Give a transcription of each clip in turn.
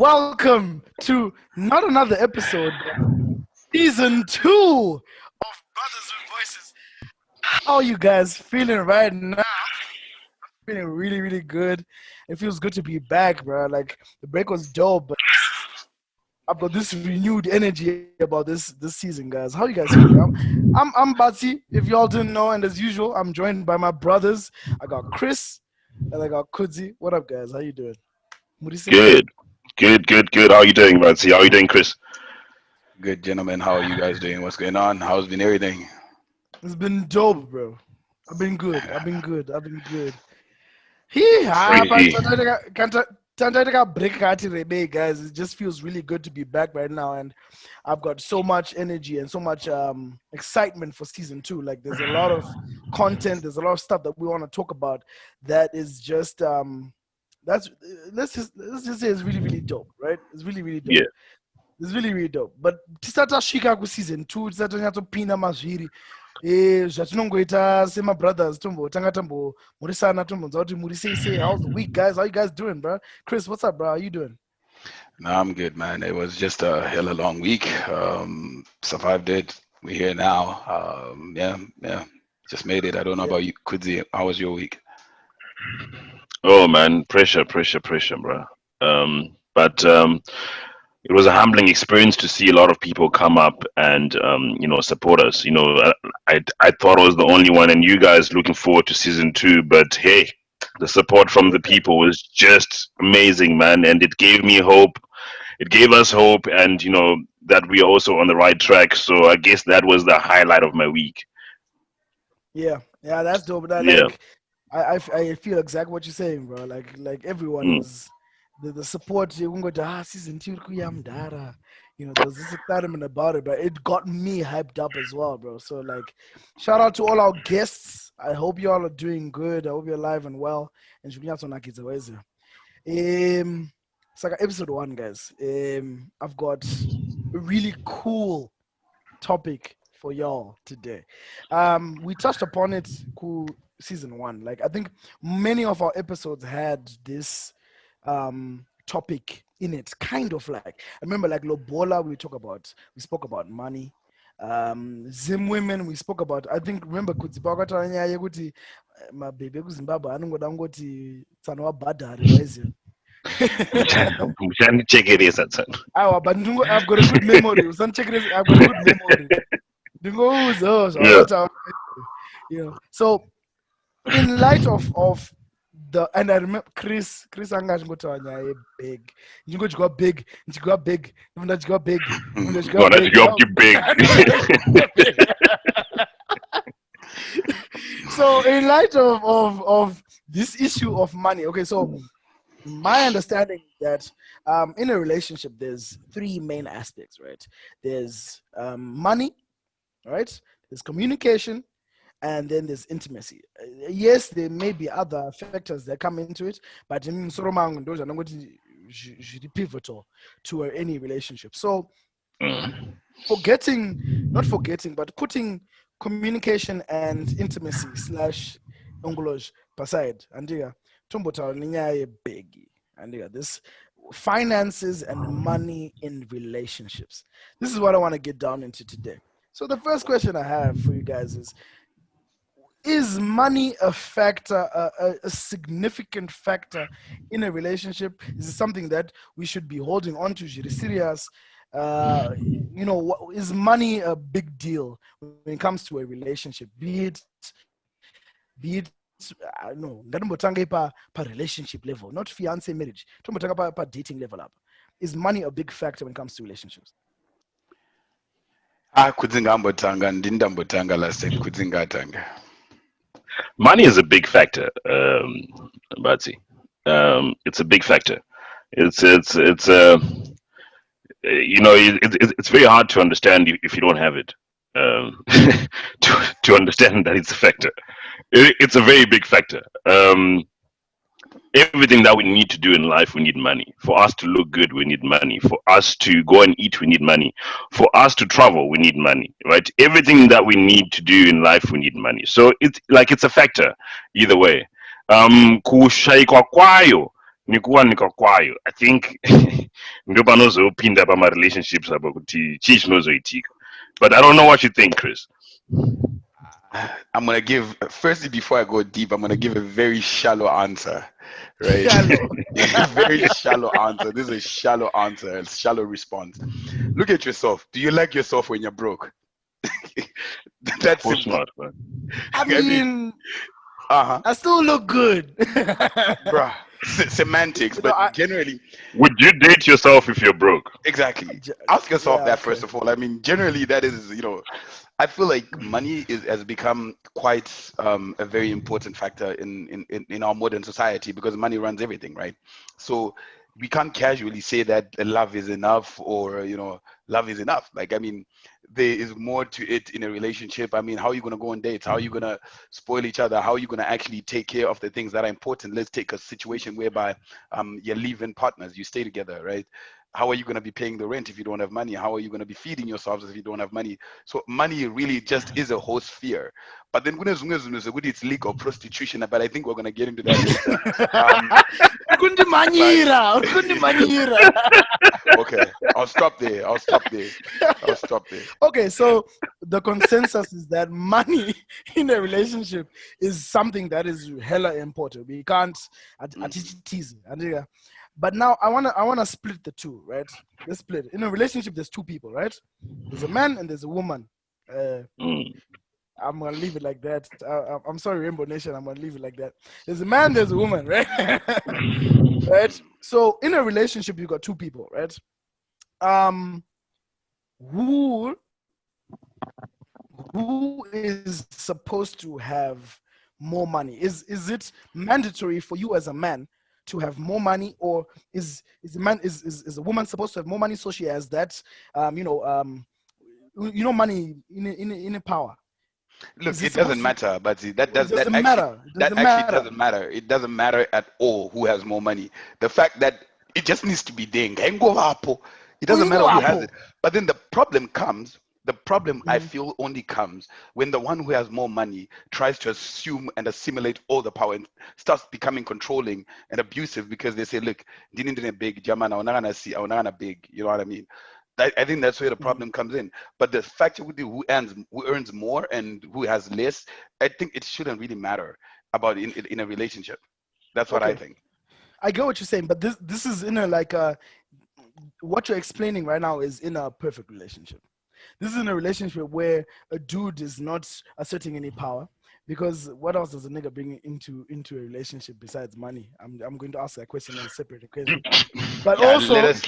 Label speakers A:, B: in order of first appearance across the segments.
A: Welcome to not another episode, but season 2 of Brothers with Voices. How are you guys feeling right now? Feeling really, really good. It feels good to be back, bro. Like the break was dope, but I've got this renewed energy about this season, guys. How you guys feeling? I'm Batsy. If y'all didn't know, and as usual, I'm joined by my brothers. I got Chris and I got Kudzi. What up, guys? How you doing? Murisi?
B: Good, good. How are you doing, Rancy? How are you doing, Chris?
C: Good gentlemen, how are you guys doing? What's going on? How's been everything?
A: It's been dope, bro. I've been good. I've been good. He
B: Free.
A: Tantaika break rebe, guys. It just feels really good to be back right now, and I've got so much energy and so much excitement for season 2. Like, there's a lot of content, there's a lot of stuff that we want to talk about that is just that's let's just say it's really really dope, right? It's really really dope.
B: Yeah.
A: It's really really dope. But tisata shika ku season 2, tisata nyatopinda mazviri. Zvatinongoita sema brothers tanga murisana tombonza kuti muri sei. How's the week, guys? How you guys doing, bro? Chris, what's up, bro? How you doing?
C: No, I'm good, man. It was just a hella long week. Survived it. We're here now. Yeah. Just made it. I don't know
A: Yeah.
C: about you, Kudzi. How was your week?
B: Oh man, pressure, bro. But it was a humbling experience to see a lot of people come up and support us. I thought I was the only one, and you guys looking forward to season 2. But hey, the support from the people was just amazing, man, and it gave me hope. It gave us hope, and that we are also on the right track. So I guess that was the highlight of my week.
A: Yeah, that's dope. But
B: Yeah.
A: I feel exactly what you're saying, bro. Like everyone
B: Mm.
A: was the support. You won't go to season 2 kuyamdara. There was this excitement about it, but it got me hyped up as well, bro. So like, shout out to all our guests. I hope you all are doing good. I hope you're alive and well. And it's like episode 1, guys. I've got a really cool topic for y'all today. We touched upon it season 1. Like, I think many of our episodes had this topic in it, kind of. Like, I remember like Lobola, we spoke about money. Zim women, we spoke about. I think, remember kudzipakata nyaya yekuti mabhebe kuZimbabwe anongoda ngoti tsana wabhadhari waiziva.
B: Muchandichekeresa tsana.
A: But I've got a good memory. I've got a good memory.
B: Yeah.
A: So in light of the, and I remember Chris anga achingotaura nyaya yebig, ndingodyiwa big, ndidyiwa big, ndadyiwa big,
B: Oh, that's your big.
A: So in light of this issue of money, okay, so my understanding is that in a relationship there's 3 main aspects, right? There's money, right? There's communication, and then there's intimacy. Yes, there may be other factors that come into it, but in Soromango, those are not pivotal to any relationship. So
B: Mm.
A: not forgetting, but putting communication and intimacy / ongolosh aside, and tombota ninya big, and this finances and money in relationships. This is what I want to get down into today. So the first question I have for you guys is money a factor, a significant factor in a relationship? Is it something that we should be holding on to? Serious? Is money a big deal when it comes to a relationship? Be it no, ngatimbotanga pa relationship level, not fiance marriage. Tombotanga pa dating level up. Is money a big factor when it comes to relationships?
C: Kudzi ngambotanga, ndindambotanga last time. Kudzi ngatanga.
B: Money is a big factor, Batsy. It's a big factor. It's very hard to understand if you don't have it. To understand that it's a factor. It's a very big factor. Everything that we need to do in life, we need money. For us to look good, we need money. For us to go and eat, we need money. For us to travel, we need money, right? Everything that we need to do in life, we need money. So it's a factor either way. Kushaikwa kwayo nikuwa niko kwayo. I think ndio panozopinda pama relationships apa kuti chii chinozoitika. But I don't know what you think, Chris.
C: I'm gonna give firstly before I go deep, I'm gonna give a very shallow answer, right?
A: Shallow.
C: A very shallow answer. This is a shallow answer, a shallow response. Look at yourself. Do you like yourself when you're broke? That's
B: Of course not, man.
A: I mean,
C: uh-huh,
A: I still look good.
C: bruh. Semantics,
A: You know,
C: but generally,
B: Would you date yourself if you're broke?
C: exactly. Ask yourself
A: Yeah,
C: that
A: okay.
C: first of all. I mean, generally, that is, I feel like money has become quite a very important factor in our modern society because money runs everything, right? So we can't casually say that love is enough or love is enough. Like, I mean, there is more to it in a relationship. I mean, how are you going to go on dates? How are you going to spoil each other? How are you going to actually take care of the things that are important? Let's take a situation whereby you're living partners, you stay together, right? How are you going to be paying the rent if you don't have money? How are you going to be feeding yourselves if you don't have money? So money really just is a whole sphere. But then it's legal prostitution, but I think we're going to get into that later.
A: Kundimanyira, kundimanyira.
C: Okay, I'll stop there.
A: Okay, so the consensus is that money in a relationship is something that is hella important. We can't tease. But now I wanna split the two, right? Let's split. In a relationship, there's two people, right? There's a man and there's a woman. I'm gonna leave it like that. I'm sorry, Rainbow Nation. I'm gonna leave it like that. There's a man, there's a woman, right? Right. So in a relationship, you got two people, right? Who is supposed to have more money? Is it mandatory for you as a man to have more money, or is a woman supposed to have more money so she has that money in a power?
C: Look, it doesn't matter, but that
A: doesn't
C: actually
A: matter.
C: that actually doesn't matter. It doesn't matter at all who has more money. The fact that it just needs to be ding. It doesn't matter who has it. But then the problem I feel only comes when the one who has more money tries to assume and assimilate all the power and starts becoming controlling and abusive because they say, look, didn't big German, I big, you know what I mean? I think that's where the problem comes in. But the fact who earns more and who has less, I think it shouldn't really matter about in a relationship. That's what I think.
A: I get what you're saying, but this is in a what you're explaining right now is in a perfect relationship. This is in a relationship where a dude is not asserting any power. Because what else does a nigga bring into a relationship besides money? I'm going to ask that question on a separate occasion. But
C: Yeah,
A: also,
C: let us.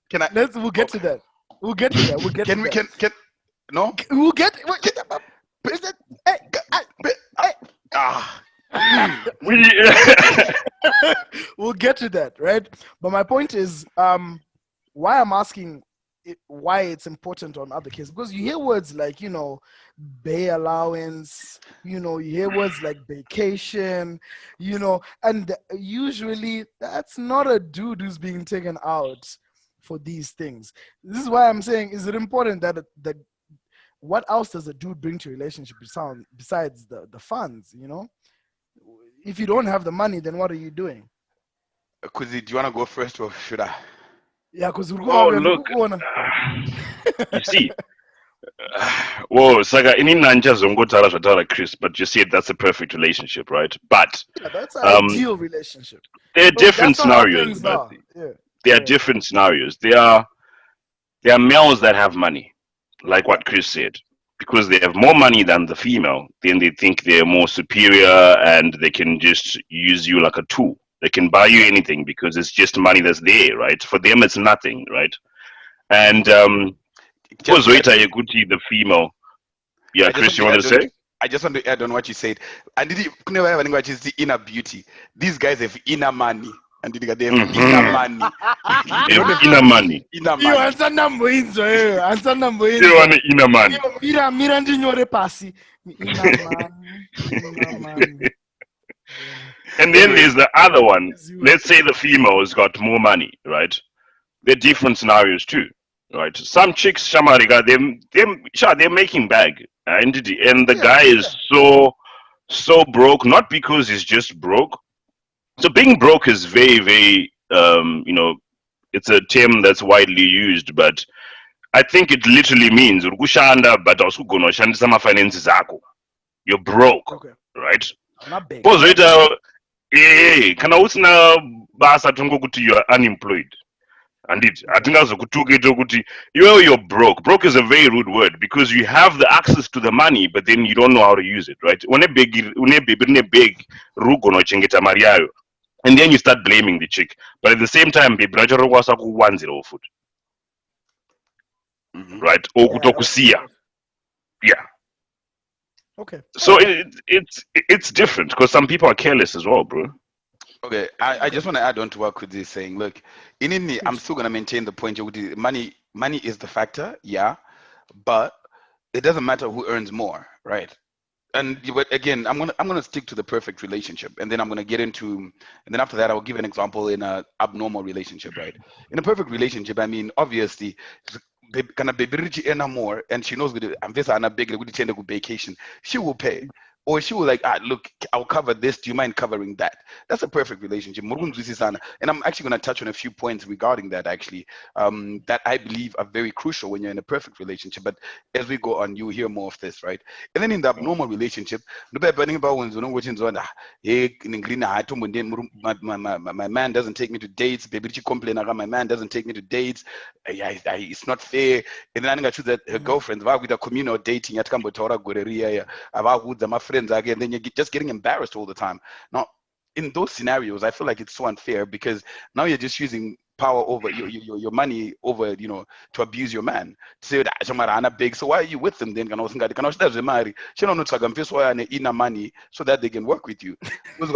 C: Can I?
A: we'll get to that. We'll get to that.
C: Can no?
A: We'll get. We'll get to that, right? But my point is, why I'm asking why it's important on other cases, because you hear words like bay allowance, you hear words like vacation, and usually that's not a dude who's being taken out for these things. This is why I'm saying, is it important that what else does a dude bring to a relationship besides the funds? If you don't have the money, then what are you doing?
C: Kuzi, do you want to go first or should I?
A: Yeah, because
B: look, you see, whoa, Saga, ini nanja zongotara zvatara Chris, but you said that's a perfect relationship, right? But
A: that's an ideal relationship.
B: There are different scenarios. There are different scenarios. There are males that have money, like what Chris said, because they have more money than the female. Then they think they're more superior and they can just use you like a tool. They can buy you anything because it's just money that's there, right? For them, it's nothing, right? And the female. Yeah, Chris, you want to say?
C: I just want to add on what you said. And did you never have anything which is the inner beauty? These guys have inner money. And they have inner money.
B: They have inner money.
C: Inner money.
A: You answer number
B: They want inner money.
A: Mira ndinyore pasi. Inner money.
B: And then there's the other one. Let's say the female has got more money, right? There are different scenarios too, right? Some chicks, Shamariga, they're making bag, and the guy is so broke, not because he's just broke, So being broke is very, very, it's a term that's widely used, but I think it literally means ukushanda but awusugona ushandisa ama-finances akho. You're broke,
A: Okay.
B: right?
A: I'm not big.
B: Pozoita kana usina basa tongokuti you are unemployed. Anditi hatingazokutuka kuti you're broke. Broke is a very rude word because you have the access to the money but then you don't know how to use it, right? Une beg rugona uchengeta mari yayo. And then you start blaming the chick. But at the same time, baby, racha ku 10 foot, right? Or
A: Yeah,
B: kutokusia. Yeah.
A: okay.
B: So
A: Alright.
B: it's different because some people are careless as well, bro.
C: Okay, I just want to add on to what Kudzi is saying. Look, in India, I'm
A: Please.
C: still gonna maintain the point. Money is the factor, yeah, but it doesn't matter who earns more, right? But again, I'm gonna stick to the perfect relationship, and then I'm gonna get into, and then after that, I'll give an example in a abnormal relationship, right? In a perfect relationship, I mean, obviously, kind of baby rich earn more, and she knows with I'm this and a big with the vacation, she will pay. Or she will like, look, I'll cover this. Do you mind covering that? That's a perfect relationship. And I'm actually going to touch on a few points regarding that, actually, that I believe are very crucial when you're in a perfect relationship. But as we go on, you hear more of this, right? And then in the abnormal relationship, my man doesn't take me to dates. Baby, she complain about my man doesn't take me to dates. It's not fair. And then I choose that her girlfriends, with a communal dating at Kambotora, Goreria, about my friends again, then you're just getting embarrassed all the time. Now, in those scenarios, I feel like it's so unfair because now you're just using power over your money over, to abuse your man. To say that I'm big, so why are you with them then? Can I marry? She don't know to ina money so that they can work with you. Because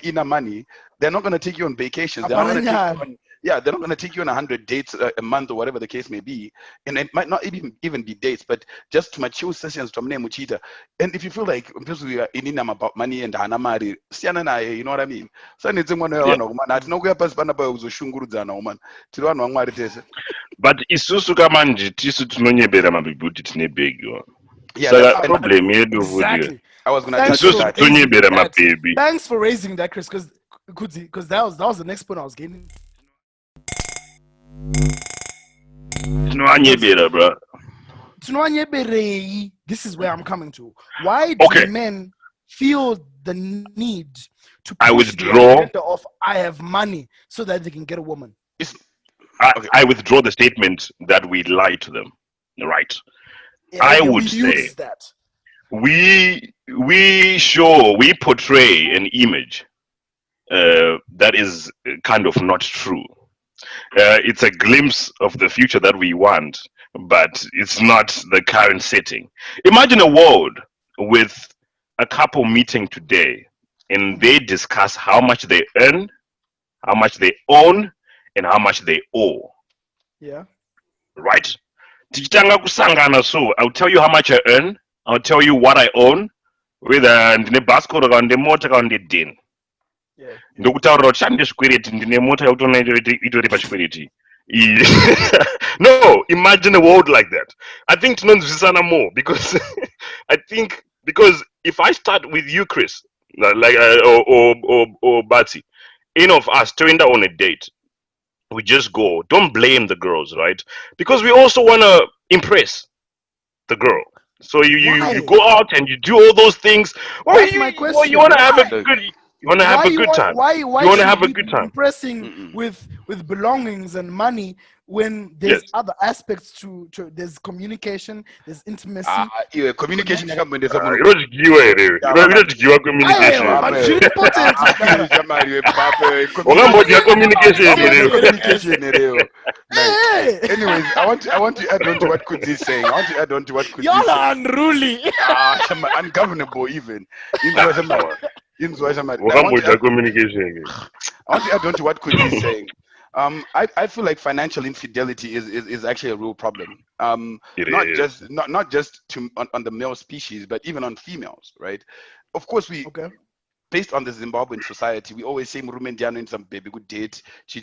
C: ina money, they're not gonna take you on vacations. They're not gonna take you on, yeah, they're not gonna take you on 100 dates a month or whatever the case may be. And it might not even be dates, but just to mature sessions to Muchita. And if you feel like because we are in about money and Hanamari, you know what I mean? So it's one
B: Yeah.
C: man. That's no way past Banaba was Shunguruzana, man. Tirano Maritese.
B: But isusu kama nje tisu tinonyebera mabibuti tine big one.
C: Yeah,
B: So
C: that's
B: that
C: and
B: problem yedu vudia.
A: Exactly.
C: I was gonna
A: Thanks
C: touch on
A: for
B: Isusu
C: that.
A: raising
B: tonyebera
A: that.
B: mababy.
A: Thanks for raising that, Chris, because that was the next point I was getting. Because
B: Tinonyebera, bro.
A: this is where I'm coming to. Why do
B: Okay,
A: men feel the need to
B: I
A: push the
B: withdraw.
A: agenda of I have money so that they can get a woman?
C: It's okay.
B: I withdraw the statement that we lie to them. Right. I
A: Okay, we
B: would say
A: use that.
B: we portray an image that is kind of not true. It's a glimpse of the future that we want, but it's not the current setting. Imagine a world with a couple meeting today and they discuss how much they earn, how much they own, and how much they owe,
A: Yeah.
B: right? Tichitanga kusangana, so I'll tell you how much I earn, I'll tell you what I own, whether ndine bhasikoro kana ndine mota kana ndine dhini.
A: Yeah.
B: Ndokutaurira kuti chandine zvikwereti ndine mota yekutoona itori pachikwereti. No, imagine a world like that. I think tinonzwisisana more because I think because if I start with you, Chris, like or Bati, any of us turn down on a date, we just go. Don't blame the girls, right? Because we also want to impress the girl. So you
A: Why?
B: go out and you do all those things. Well,
A: That's my
B: you
A: question.
B: want to have a
A: Why?
C: Look,
B: good you want to have
A: Why
B: a
A: you
B: good
A: want?
B: time.
A: Why
B: You want to
A: should
B: have a
A: we
B: good
A: be
B: time.
A: impressing
C: mm-mm.
A: with belongings and money when
B: Yes.
A: there's other aspects to there's communication, there's intimacy,
C: Yeah, communication
A: connection.
C: yakambendesa muno.
B: Irozvikiwa here. Irozvikiwa
A: Aye,
B: communication.
A: but it's really important.
B: Wakambodya communication here.
C: Communication reo. Nice.
A: Hey,
C: Anyways, I want to add on to what Kudzi is saying. I want to add on to what Kudzi is
A: y'all
C: saying.
A: are unruly.
C: Ungovernable even. I
B: Wakambodya communication here.
C: want to add on to what Kudzi is saying. I feel like financial infidelity is actually a real problem.
B: It
C: Not
B: is.
C: just to on the male species, but even on females, right? Of course, we
A: Okay.
C: based on the Zimbabwean society, we always say Murume Ndiano in some baby good date, chi.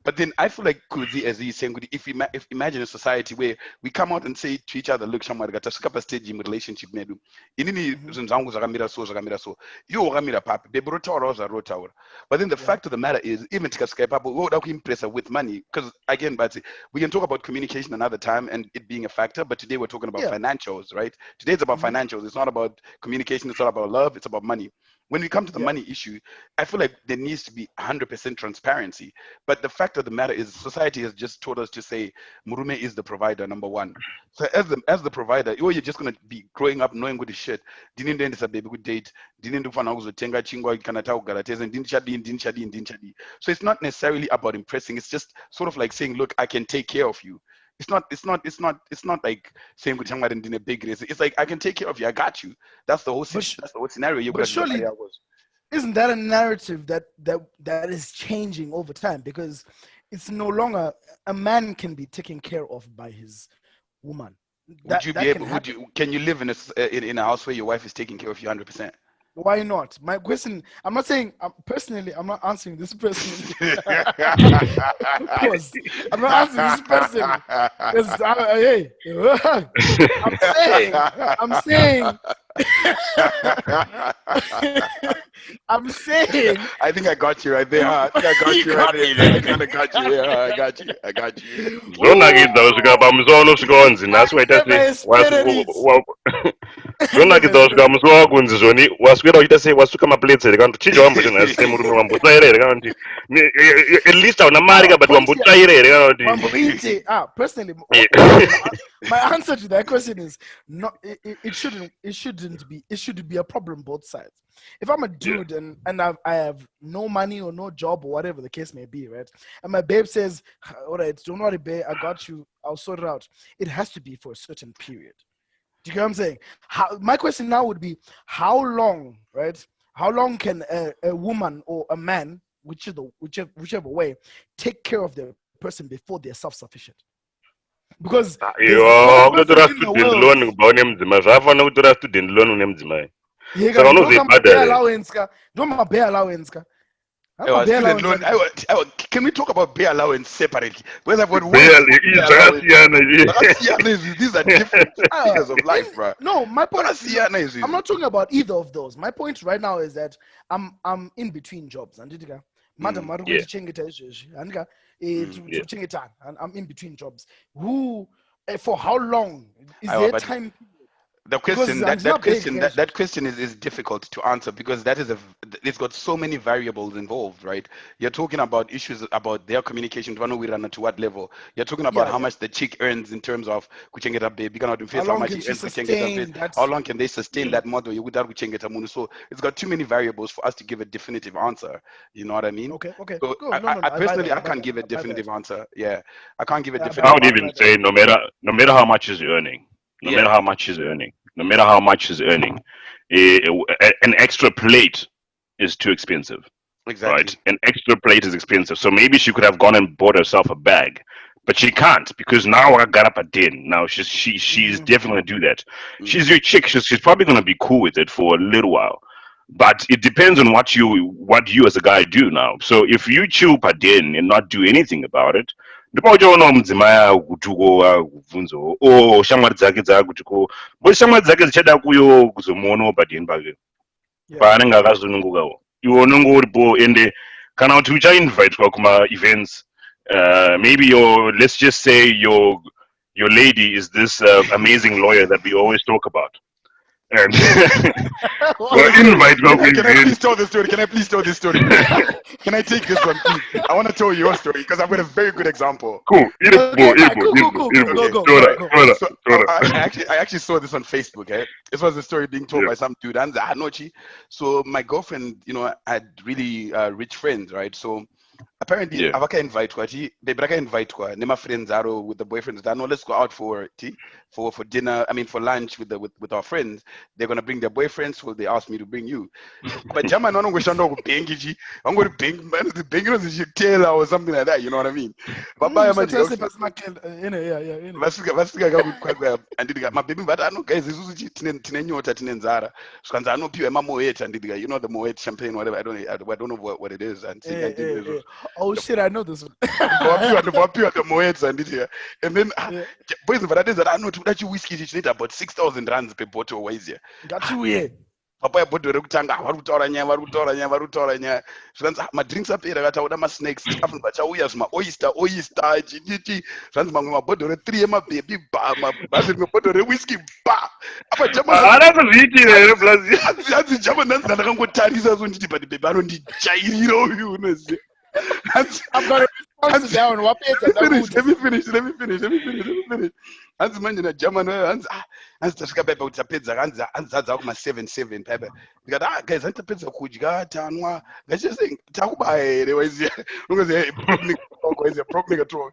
C: But then I feel like Kuzi, as he's saying, if imagine a society where we come out and say to each other, look, Shamar, got a stage in relationship, medu. Inini Zunzangu Zagamira so, you Ramira Papa, they brought our. But then the fact of the matter is, even Tikaska Papa, what are impress with money? Because again, but we can talk about communication another time and it being a factor, but today we're talking about financials, right? Today it's about financials. It's not about communication, it's not about love, it's about money. When we come to the money issue, I feel like there needs to be 100% transparency. But the fact of the matter is, society has just taught us to say Murume is the provider, number one. So as the provider, you're just gonna be growing up knowing good shit. Didn't end a baby good date. Didn't do tenga chingwa kanata garates and didn't chadi. So it's not necessarily about impressing. It's just sort of like saying, look, I can take care of you. It's not like saying good in a big race. It's like I can take care of you. I got you. That's the whole scenario.
A: But surely, isn't that a narrative that is changing over time? Because it's no longer a man can be taken care of by his woman.
C: Would you be able? Can you live in a house where your wife is taking care of you 100%?
A: Why not? My question, I'm not saying, personally, I'm not answering this personally. Of course, I'm not answering this personally. Hey, I'm saying, I'm saying.
C: I think I got you right there. I think I got you right there. I kind of got you. Yeah, I got you.
B: Zona ngidza bamzono skonzi nasweta zvona ngidza musi wakunzi zvoni waswera uchita sei wasuka maplates here kana kuti chinja wambochona sei murume wambotsvaira here kana kuti at least hauna mari kabut wambotsvaira here kana kuti
A: personally my answer to that question is not it should be a problem both sides. If I'm a dude and I have no money or no job or whatever the case may be, right, and my babe says, all right, don't worry babe, I got you, I'll sort it out, it has to be for a certain period. Do you get what I'm saying? My question now would be, how long, right? How long can a woman or a man, whichever way, take care of the person before they're self-sufficient? Because
B: kutora student loan kuba une mudzimai zvafana kutora student loan une mudzimai saka unozoibhadhara.
C: Can we talk about bear allowance separately?
B: These are
C: different spheres of life, bro.
A: No, my point is, I'm not talking about either of those. My point right now is that I'm in between jobs. Madam, I'm in between jobs. For how long? Is there time?
C: The question that question is difficult to answer because it's got so many variables involved, right? You're talking about issues about their communication to what level. You're talking about how much the chick earns in terms of how much he earns. How long can they sustain that model? So it's got too many variables for us to give a definitive answer. You know what I mean?
A: Okay.
C: So I personally can't give a definitive answer. Yeah, I can't give a definitive.
B: I would even say no matter how much he's earning. No matter how much he's earning, an extra plate is too expensive.
C: Exactly.
B: Right? An extra plate is expensive. So maybe she could have gone and bought herself a bag, but she can't because now I got up a din. Now she's definitely gonna do that. She's your chick. She's probably gonna be cool with it for a little while. But it depends on what you as a guy do now. So if you chill per din and not do anything about it, ndipauchaona mudzimai kutuko kubvunzo shamwari dzake dzakutiko bo shamwari dzake dzichada kuzomuonawo padini pake paanenge akazunungukawo iwe unenge uripo ende kana kuti uchainvitwa kuma-events maybe let's just say your lady is this amazing lawyer that we always talk about. And invite
C: Can I please tell this story? Can I take this one, please? I want to tell you your story because I've got a very good example.
B: Cool.
C: I actually saw this on Facebook. This was a story being told by some dude. So my girlfriend, had really rich friends, right? So apparently
B: Yeah.
C: avakainvitwa rakainvitwa nema-friends aro with the boyfriends that no, let's go out for dinner, I mean for lunch with our friends. They're gonna bring their boyfriends, so they asked me to bring you. But German vanongoshanda kubhengi vangori bhengi rinozvichitela or something like that, you know what I mean? Vabaya manje vasvika kakukwanza anditi mabhebi but ano guys isusu tine nyota tine nzara zvikanzi anopiwa emamoet anditi you know the moet champagne whatever I don't know what it is and
A: oh shit, I know this one.
C: vapiwa the moet anditi and then boys but that is that anoti kuda chiwhisky chinoita about 6,000 rands per bottle waiziya
A: ngatiuye
C: papaya bhodho rekutanga vari kutaura nyaya zvikanzi madrinks apera katauda masnacks chikafu vachauya zvima oyster chichichi zvanzi mamwe mabhodhoro 3 emabhebi bhazi rimwe bhodhoro rewhisky apa hanzi German hanzi ndakangotarisa so nditi but bhebi anondijairira uyu unoziva.
A: I've got a response down. Let
C: me finish. Hanzi manje naGerman hanzi tasvika paipa kuti tapedza hanzi zadza kuma7 paipa ndikati guys handitapedza kudya tanwa ngachise takubaya here waiziya ungoziya broke nigga talk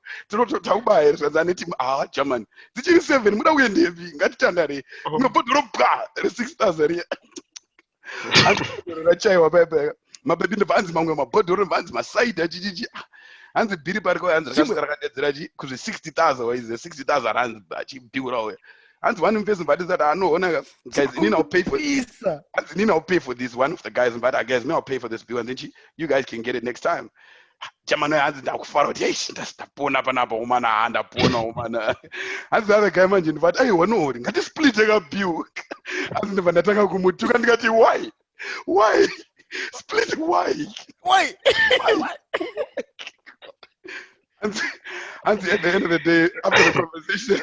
C: takubaya here zvanzi aneti German dzichiri 7 muda kuendepi ngatitandare rimwe bhodhoro re6,000 riya hanzi rachaiwa paipa mabhebi ndobva hanzi mamwe mabhodhoro hanzi masaida chichichi hanzi bhiri pariko hanzi rakasvika rakadedzera kuzvi 60,000 waiziya 60,000 hanzi achibhiura uya hanzi one person but that anoona guys I'll pay for this hanzi I'll pay for this one of the guys but I guess I'll pay for this bill and then you guys can get it next time. German hanzi ndakufara kuti eish ndapona panapa umana ndapona umana hanzi other guy manje ndivati aiwa no ngatisplite kabill hanzi ndibva ndatanga kumutuka ndikati why split why and at the end of the day after the conversation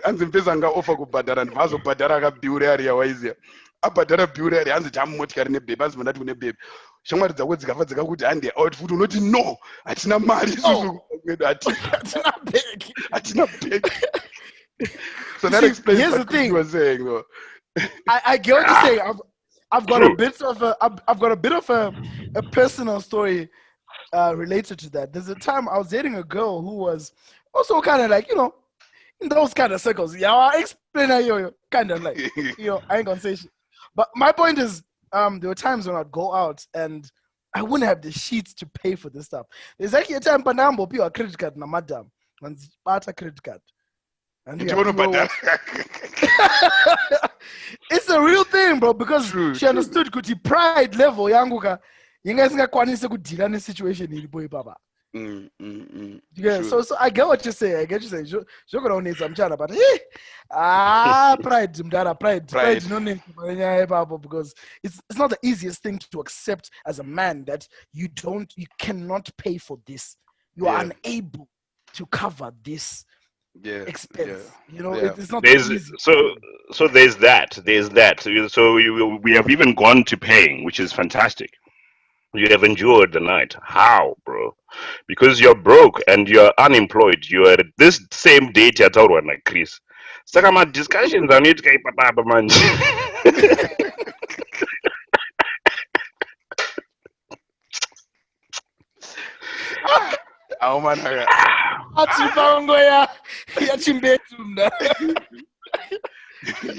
C: hanzi mpeza ngaoffer kubhadhara ndivazobhadhara kabiure ariya waiziya abhadhara biure ariya hanzi tamumotikari nebhebi hanzi mandati kune bhebi shamwari dzako dzikafa dzikakuti handi out futi unoti no hatina mari isusu kwedu hatina bhegi. So that explains
A: here's
C: what
A: the thing
C: you were saying though.
A: I get what you're saying. I've got a bit of a personal story related to that. There's a time I was dating a girl who was also kind of like, in those kind of circles. Yeah, I'll explain how you kind of like, I ain't gonna say shit. But my point is, there were times when I'd go out and I wouldn't have the sheets to pay for this stuff. There's actually a time Panambo pay a credit card na madam. And a credit card. And it's a real thing, bro, because she understood kuti pride level yanguka ingasingakwanise kudila ne situation ilipo baba. Yeah, so I get what you're saying. I get what you're saying. You're gonna need some chana, but pride, mdara, pride. No need because it's not the easiest thing to accept as a man that you cannot pay for this. You are unable to cover this. Expense. It's not easy.
B: So there's that. So we have even gone to paying, which is fantastic. You have endured the night. How, bro? Because you're broke and you're unemployed. You are at this same date at all, like Chris. Saka my discussions are need to papa man.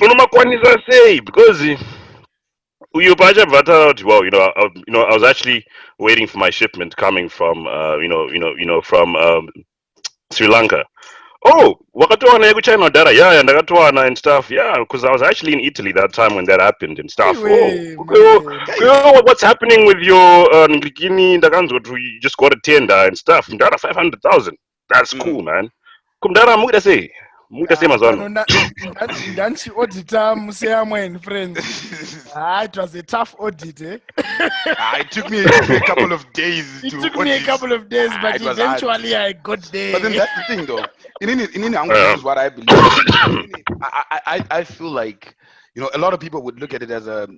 B: Unomakwanisa say because you well, I was actually waiting for my shipment coming from from Sri Lanka. Oh, wakatoana kuchina dara, yeah, ndakatoana and stuff, yeah, because I was actually in Italy that time when that happened and stuff. What's happening with your Ngikini ndakanzwa you just got a tender and stuff. Ndara 500,000. That's cool, man. Kumdara muda say mazano.
A: Ndanchi auditor museyamwe friends. It was a tough audit, eh?
C: It took me a couple of days. It took me
A: a couple of days, but eventually I got there.
C: But then that's the thing, though. In this is what I believe. I feel like a lot of people would look at it as a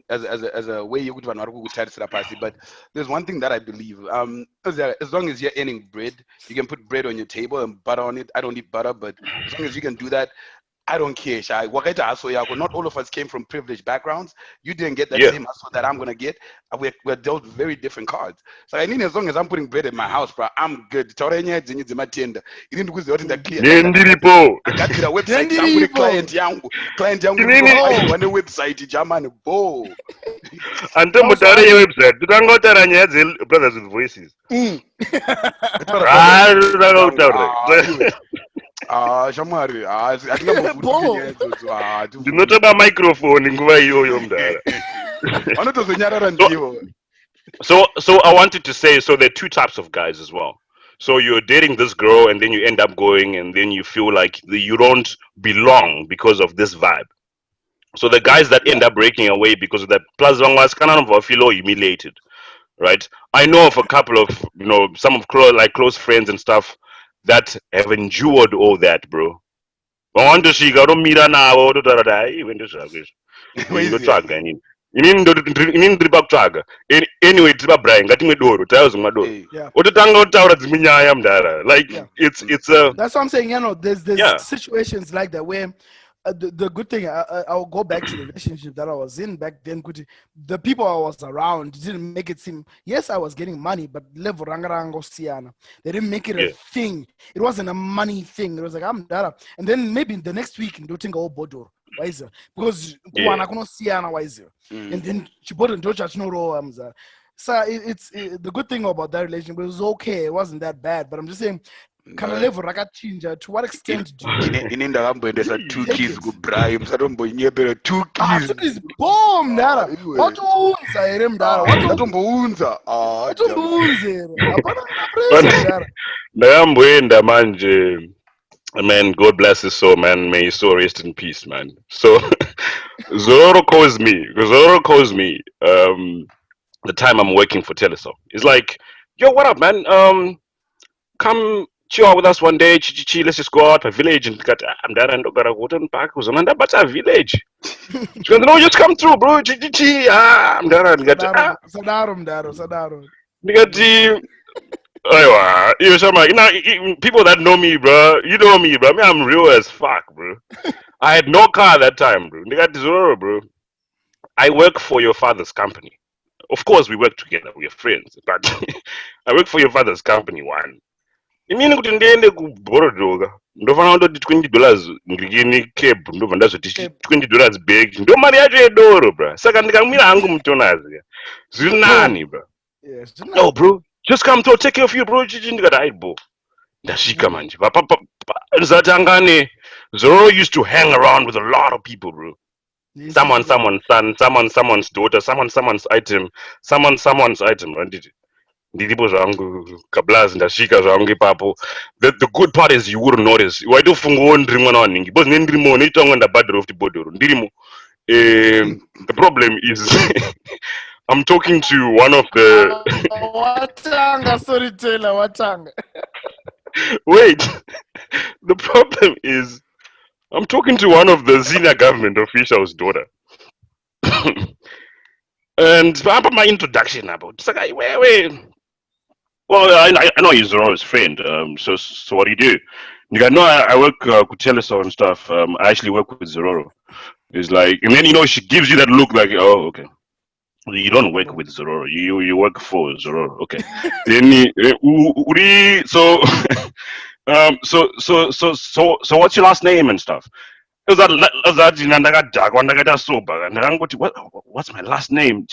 C: way you would try to set up party. But there's one thing that I believe. As long as you're earning bread, you can put bread on your table and butter on it. I don't eat butter, but as long as you can do that, I don't care, Shai. Wakaita hustle yako. Not all of us came from privileged backgrounds. You didn't get that
B: Yeah.
C: same hustle that I'm gonna get. We're dealt very different cards. So I mean, as long as I'm putting bread in my house, bro, I'm good. Taurenya zinyi zimatenda. Ini ndikuzi yote clear.
B: Nendiripo.
C: Agadzira website yangu ne
A: Dendiripo.
C: client yangu
B: Inini.
C: ndinobairwa newebsite jamani bo.
B: Ante mutare ye website. Tutangotara nyaya brothers with voices. Ah, tutangotara.
C: Shamwari atingambovuti nyaya idzodzo
B: Ndinotoba microphone nguva iyoyo mudara.
C: vanotozonyarara
B: So,
C: ndivo.
B: so I wanted to say, so there are two types of guys as well. So you're dating this girl, and then you end up going, and then you feel like you don't belong because of this vibe. So the guys that end up breaking away because of that, plus one was kind of feel humiliated, right? I know of a couple of, some of close friends and stuff that have endured all that, bro. I want to see, I don't meet her now, even this indotsvaga inini ndiri pakutsvaga anyway tiri pabrian ngatimwe doro tauzomwa doro
A: Yeah.
B: ototanga kutaura dzimwe nyaya mudhara like
A: Yeah.
B: it's a
A: That's what I'm saying. There's
B: yeah.
A: situations like that where the good thing, I'll go back to the relationship that I was in back then. The people I was around didn't make it seem, yes, I was getting money, but level rangarango siana. They didn't make it a
B: Yeah.
A: thing. It wasn't a money thing. It was like, I'm dara. And then maybe the next week, do think oh bodo. Wiser. Because
B: Yeah.
A: siana wiser. And then chibodo ndo chachinoro amza. So it's the good thing about that relationship. It was okay. It wasn't that bad. But I'm just saying, kind of level rakachinja. To what extent do you
C: ini ndakamboendesa two
A: take
C: keys
A: it?
C: kubrian musatomboinyepera two keys
A: Please, boom, dara.
C: iwe.
A: Watounza ere mdara.
C: ndatombounza
A: Watounza ere. Hapana kuna
B: But
A: pressure mdara.
B: ndakamboenda manje, man, God bless his soul, man, may his soul rest in peace, man. So Zororo calls me the time I'm working for Telesom. It's like, yo, what up, man, come chill out with us one day, let's just go out to village and got I'm there and got a wooden park was on but a village. She goes, no, just come through, bro. I'm there and got
A: Sadaro mdara. Sadaro.
B: people that know me, bro. You know me, bro. Me, I'm real as fuck, bro. I had no car that time, bro. Zoro, bro. I work for your father's company. Of course, we work together. We're friends, but I work for your father's company. One. Imini kuti ndiende kubhorodhoga ndofana kundoti $20 ngirikini cab ndobva ndazoti $20 bag ndo mari yacho yedoro bra saka ndikamwira hangu mutonazi zviri nani bra
A: Yes.
B: no bro just come to take care of you bro chichi ndikati ai bo ndasvika manje ndisatangane Zoro used to hang around with a lot of people bro. Someone's son, someone's daughter, someone's item, someone's item, right? Ndiripo zvangu kablazi ndasvika zvangu ipapo. The good part is you wouldn't notice waitofungawo ndiri mwana waningi because nendirimo neitangwa ndabhadhara of the bodhoro ndirimo. The problem is I'm talking to one of the
A: Watanga storyteller, watanga.
B: wait, the problem is I'm talking to one of the senior government officials' daughter. And about my introduction about wait. Well, I know he's Zoro's friend. So what do you do? You got no. I work with Teleso and stuff. I actually work with Zororo. It's like, and then she gives you that look like, oh, okay. You don't work with Zororo. You work for Zororo. Okay. Then so so what's your last name and stuff? What's my last name?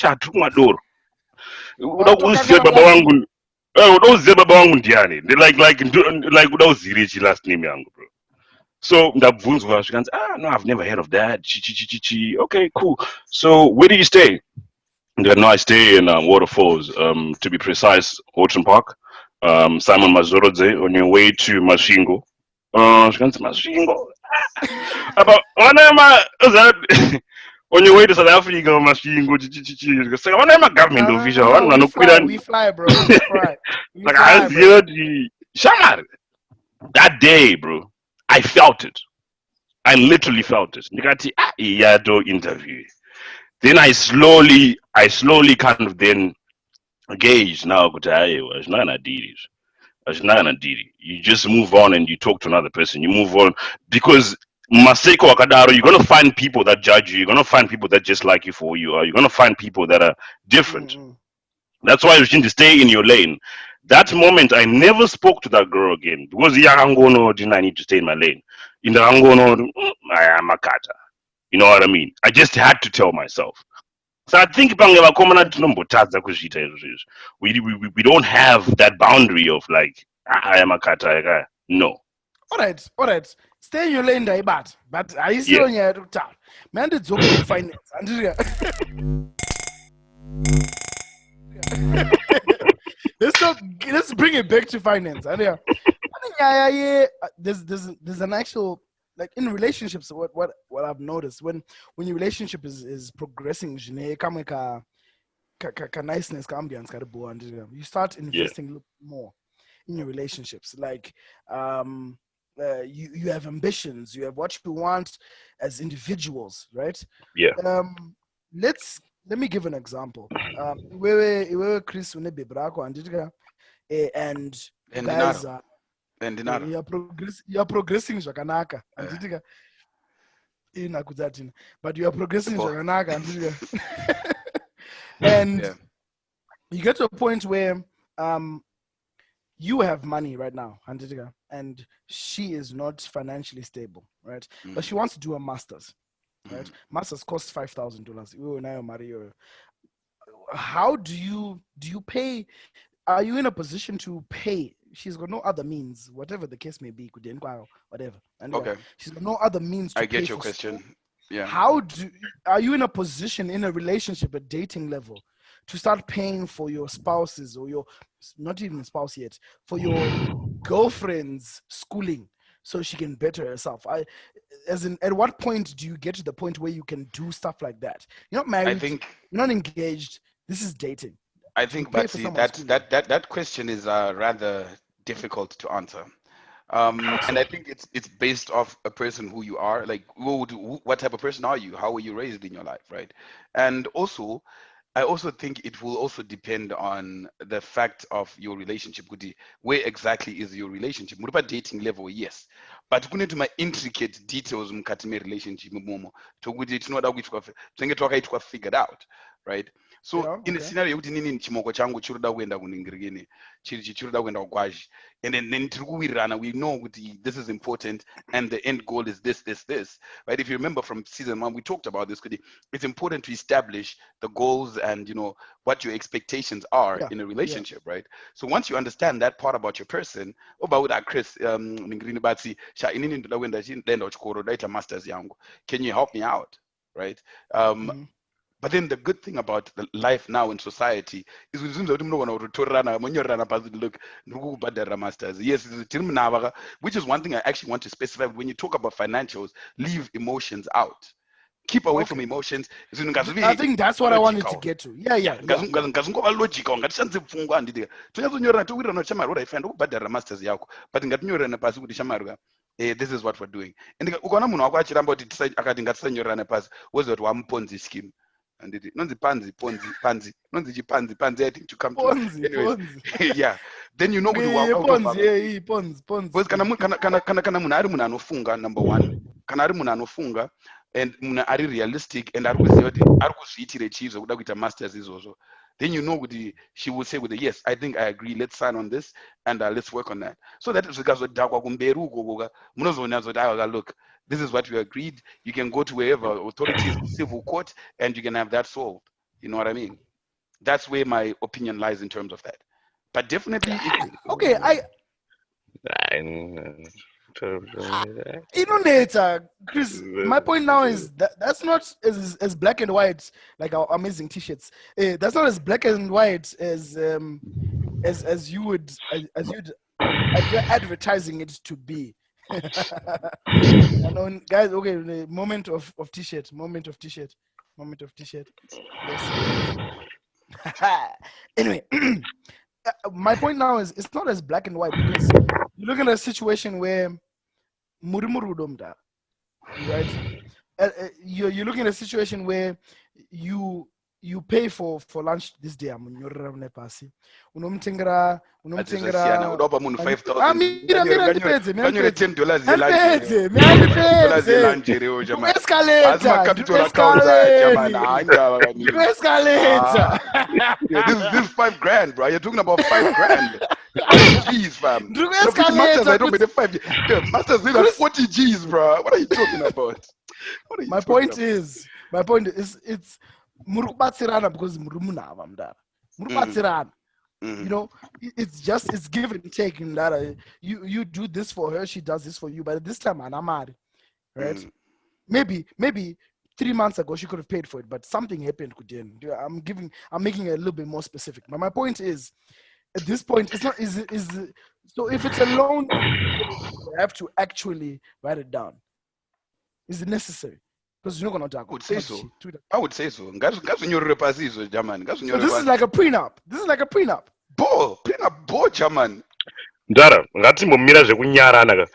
B: Udakuziva baba wangu udakuziva baba wangu ndiani like udauzire chi last name yangu bro. So ndabvunzwa zvikanzi no I've never heard of that okay cool so where do you stay? No, I stay in Waterfalls, to be precise, Ocean Park. Simon Mazorodze on your way to Mashingo. Zvikanzi Mashingo about that on your way to South Africa, Mashingo, saka vana government official vanhu vanokwira
A: We fly, bro. We fly.
B: like Shamar. That day, bro, I felt it. I literally felt it. Ndikati iyado interview. Then I slowly kind of then gauge now kuti aiwa zvina diri. You just move on and you talk to another person. You move on because Maseko Wakadaro, you're gonna find people that judge you. You're gonna find people that just like you for who you are. You're gonna find people that are different.
A: Mm-mm.
B: That's why you need to stay in your lane. That moment, I never spoke to that girl again because Yarangono didn't I need to stay in my lane. In the Angono, I am a kata. You know what I mean? I just had to tell myself. So I think we don't have that boundary of like I am a kata. No.
A: All right. Stay in your lane, but I see
B: Yeah.
A: on your town. Man, it's okay to finance. let's talk. Let's bring it back to finance. And yeah, I think yeah. There's an actual like in relationships. What I've noticed when your relationship is progressing, niceness, ambience, you start
B: Yeah.
A: investing a little more in your relationships. Like you have ambitions, you have what you want as individuals, right?
B: Yeah.
A: Um, let me give an example. Iwewe Chris Unebe Brako and you
C: And
A: guys
C: dinaro.
A: are
C: And dinaro.
A: you're progressing zvakanaka
C: Uh,
A: anditika inakudzatina but you are progressing zvakanaka anditika and
C: yeah.
A: you get to a point where um you have money right now, Anditika, and she is not financially stable, right? But she wants to do a master's, right? Masters cost $5,000. How do you pay? Are you in a position to pay? She's got no other means, whatever the case may be, whatever. And
C: Okay.
A: she's got no other means to
C: I
A: pay
C: get your
A: for school.
C: question. Yeah.
A: Are you in a position in a relationship, a dating level, to start paying for your spouses or your not even spouse yet, for your girlfriend's schooling so she can better herself? As in, at what point do you get to the point where you can do stuff like that? You're not
C: I
A: married,
C: think
A: you're not engaged. This is dating.
C: I
A: Do you
C: think,
A: pay
C: but
A: for
C: see,
A: someone's schooling?
C: that question is rather difficult to answer.
A: How
C: And I
A: so?
C: think it's based off a person who you are, like what type of person are you? How were you raised in your life, right? And also, I also think it will also depend on the fact of your relationship. Kuti, where exactly is your relationship? Muri dating level, yes, but kune tuma intricate details mukati relationship mumomo tokuti tinoda kuitwa tinenge twakaitwa figured out, right? So
A: Yeah,
C: in a
A: okay.
C: scenario yekuti inini chimoko changu chinoda kuenda kuningirikini chinoda kuenda kukwashi, and then tiri kuwirirana, we know kuti this is important and the end goal is this, right? If you remember from season 1, we talked about this. Kuti, it's important to establish the goals and what your expectations are
A: Yeah,
C: in a
A: yeah.
C: relationship, right? So once you understand that part about your person, about that Chris, ningrini batsi sha inini ndoda kuenda kuchikoro daita masters yangu, can you help me out, right? um
A: Mhm.
C: but then the good thing about the life now in society is kuti kuti munogona kutotorana monyorerana pasi, look, ndiri kukubhadharira masters, yes, tiri munava, which is one thing I actually want to specify. When you talk about financials, leave emotions out, keep away from
A: Okay.
C: emotions. Zvinhu
A: I
C: ngazvive
A: think that's what I wanted to
C: logical.
A: get to. Yeah,
C: Yeah,
A: yeah, yeah, yeah.
C: ngazingova logical, ngatishandise pfungwa. Handitika tonyatsonyorana towirirana kuti shamari, alright fine, ndokubhadharira masters yako, but ngatinyorerane pasi kuti shamari, this is what we're doing. And ukaona munhu wako achiramba kuti akati ngatisanyorerane pasi, woziva kuti wamuponzi scheme. Handiti nonzi panzi nonzi chipanzi, I think, to come to anyways.
A: Ponzi.
C: Yeah, then you know kuti
A: Ponzi,
C: wautobva.
A: yeah, Ponzi.
C: Because kana munhu ari munhu anofunga, number one, kana ari munhu anofunga and munhu ari realistic and ari kuziva kuti ari kuzviitire chii zvokuda kuita masters izvozvo, then you know kuti she will say kuti yes, I think I agree, let's sign on this and let's work on that, so that zvikazodhakwa kumberi uko munozonyatsa kuti look, this is what we agreed, you can go to wherever authorities, civil court, and you can have that solved. You know what I mean? That's where my opinion lies in terms of that. But definitely
A: Okay, Chris. My point now is that that's not as black and white like our amazing T-shirts. That's not as black and white as you're advertising it to be. I know, guys. Okay, the moment of T-shirt. Yes. Anyway, my point now is it's not as black and white because you look at a situation where right? You're looking at a situation where you you pay for lunch this day. I'm on pasi. Unomtengera
C: Siyana, udopa munhu 5,000.
A: mira ndipedze
C: $10
A: handipedze
C: $10
A: handipedze
C: lunch reo jamani. As my
A: escalator
C: capital accounts jamani.
A: escalator
C: Yeah, this is $5,000, bro. You're talking about $5,000. 5 G's, fam. Masters, I don't pay the 5 G. Yeah, masters need like 40 G's, bro. What are you talking about?
A: My point is, it's murubatsirana because murumunava mdara. Murubatsirana. You know, it's give and take in that you do this for her, she does this for you. But at this time, I'm married, right? Maybe 3 months ago she could have paid for it, but something happened. I'm making it a little bit more specific. But my point is, at this point, it's not so if it's a loan, you have to actually write it down. Is it necessary? Because you're not gonna talk.
C: I would say so. So this
A: is like a prenup.
C: Bo, German.
B: Ndara, ngatimbomira zvekunyarana ka.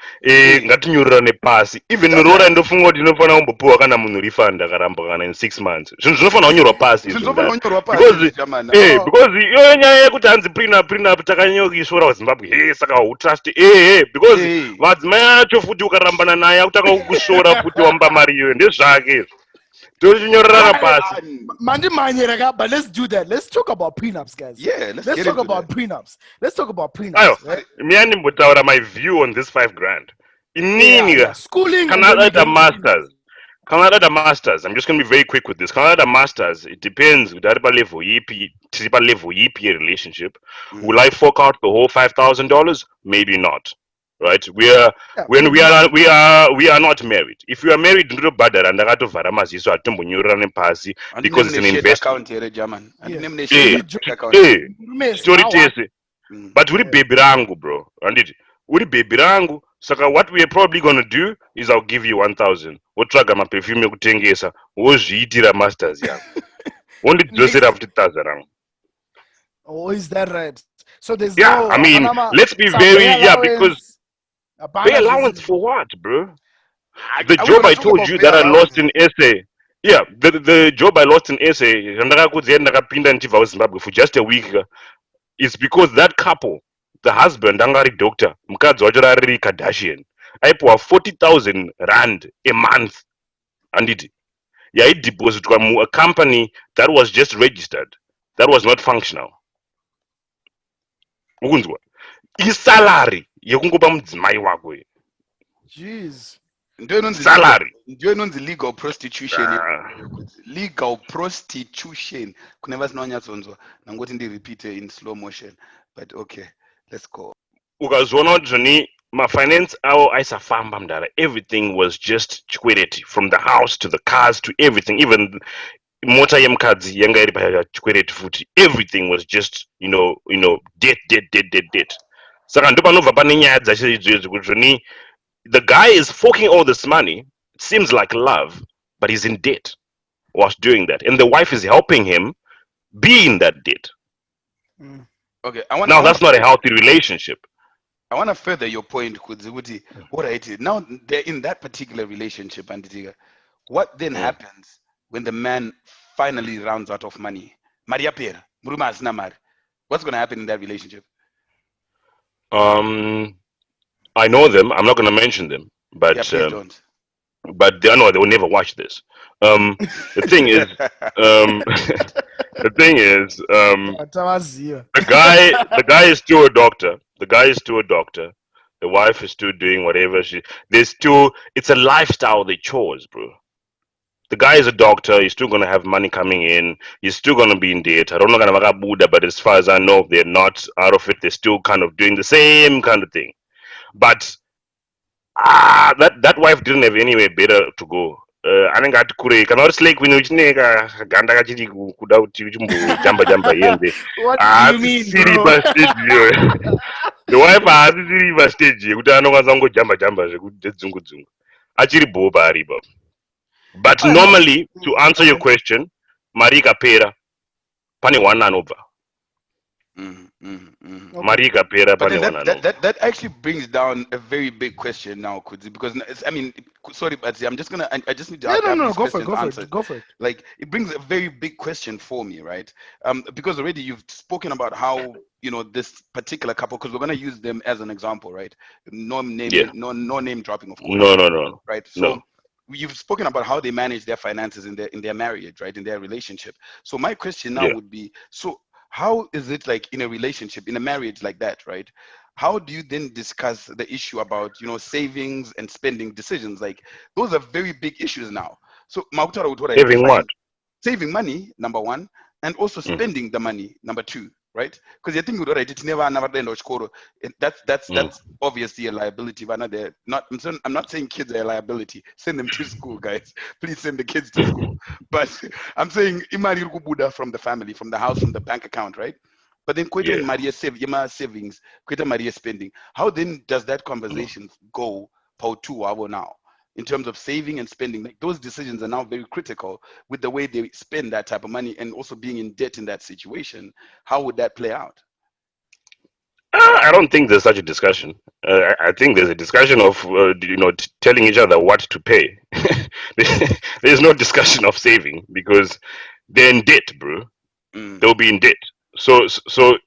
B: Ngatinyorerane pasi. Even rora ndofunga kuti ndinofana kumbopuwa kana munhu refund akaramba kana in 6 months. Zvinhu zvinofana kunyorwa pasi. Because iyo nyaya yekuti hanzi prenup takanyokisvora kuZimbabwe. Saka utrust because madzimai acho futi ukarambana naye akutaka kukushora futi wampa mari iyo ndezvake.
A: But let's do that. Let's talk about prenups, guys.
C: Yeah,
A: let's talk about prenups.
B: Right? Me and him my view on this $5,000.
A: Schooling.
B: Canada masters. I'm just gonna be very quick with this. Canada masters. It depends. With that level, relationship. Will I fork out the whole $5,000? Maybe not. Right? We are not married. If you are married, because it's an investment. But uri baby rangu, bro. Uri baby rangu. Saka what we are probably gonna do is I'll give you 1,000. Wotraga ma perfume kutengesa. Wozviitira masters yangu. Only dress it after 1,000.
A: Oh, is that right? So there's
B: I mean, let's be very because pay allowance for what, bro? The job I told you that I lost in SA. Yeah, the job I lost in SA, for just a week, is because that couple, the husband, angari doctor, mukadzi wacho rari Kardashian, aipuwa 40,000 rand a month, and it deposited from a company that was just registered, that was not functional. Ukunzwa? Salary yekungopa mudzimai wako.
A: Jeez.
B: Salary.
C: Ndio inonzi legal prostitution. Legal prostitution. Kuneva sinonyadzonzwa. Nangoti ndi repeat in slow motion. But okay, let's go.
B: Ukazona kuti my finance aisafamba mdara. Everything was just chikwereti, from the house to the cars to everything, even mota yemukadzi yanga iri pachikwereti futi. Everything was just debt. Saka ndo panobva pane nyaya dzachizvo kuti the guy is forking all this money. It seems like love, but he's in debt whilst doing that, and the wife is helping him be in that debt.
C: Okay,
B: that's not a healthy relationship.
C: I want to further your point, Kudzibuti. What I did now, they're in that particular relationship, and what then happens when the man finally runs out of money? Maria Pera, Muruma Asnamar. What's going to happen in that relationship?
B: I know them. I'm not going to mention them, but
C: don't.
B: But they will never watch this. The thing is, the guy is still a doctor. The wife is still doing whatever it's a lifestyle they chose, bro. The guy is a doctor. He's still gonna have money coming in. He's still gonna be in debt. I don't know gonna Buddha, but as far as I know, they're not out of it. They're still kind of doing the same kind of thing. But that wife didn't have anywhere better to go. Anengati kure kana uri slake when uchineka ganda kachiri kuda kuti uchimbo jamba yende.
A: What do you mean, bro?
B: The wife haasisiri pastage yekuti anokwanisa kungojamba zvekudzungu. Achiri boba aripo. But normally, to answer your question, Marika Pera, pane one anobva.
A: Okay.
B: Marika pera
C: But
B: pane
C: then
B: wanano.
C: that actually brings down a very big question now, Kudzi, because I mean, sorry, but I'm just gonna I just need to
A: Yeah, no,
C: have
A: no,
C: these
A: go for it,
C: questions
A: go for
C: answered.
A: it, go for it.
C: Like it brings a very big question for me, right? Because already you've spoken about how this particular couple, because we're gonna use them as an example, right? No
B: Yeah.
C: naming, no name dropping, of course,
B: No, no, no,
C: right?
B: no.
C: So you've spoken about how they manage their finances in their marriage, right? In their relationship. So my question now
B: Yeah.
C: would be, so how is it like in a relationship, in a marriage like that, right? How do you then discuss the issue about savings and spending decisions? Like those are very big issues now. So Mautara would what I
B: Having what?
C: define saving money, number one, and also
B: Mm,
C: spending the money, number two, right? Because you think what I did never the end of school.
B: mm.
C: That's obviously a liability, but not I'm not saying kids are a liability. Send them to school, guys. Please send the kids to school. But I'm saying imali Buddha from the family, from the house, from the bank account, right? But then Kweta
B: Yeah.
C: and Maria savings, Kweta Maria spending. How then does that conversation go to our now? In terms of saving and spending, like those decisions are now very critical with the way they spend that type of money and also being in debt in that situation. How would that play out?
B: I don't think there's such a discussion. I think there's a discussion of telling each other what to pay. There's no discussion of saving because they're in debt, bro.
C: Mm,
B: They'll be in debt. So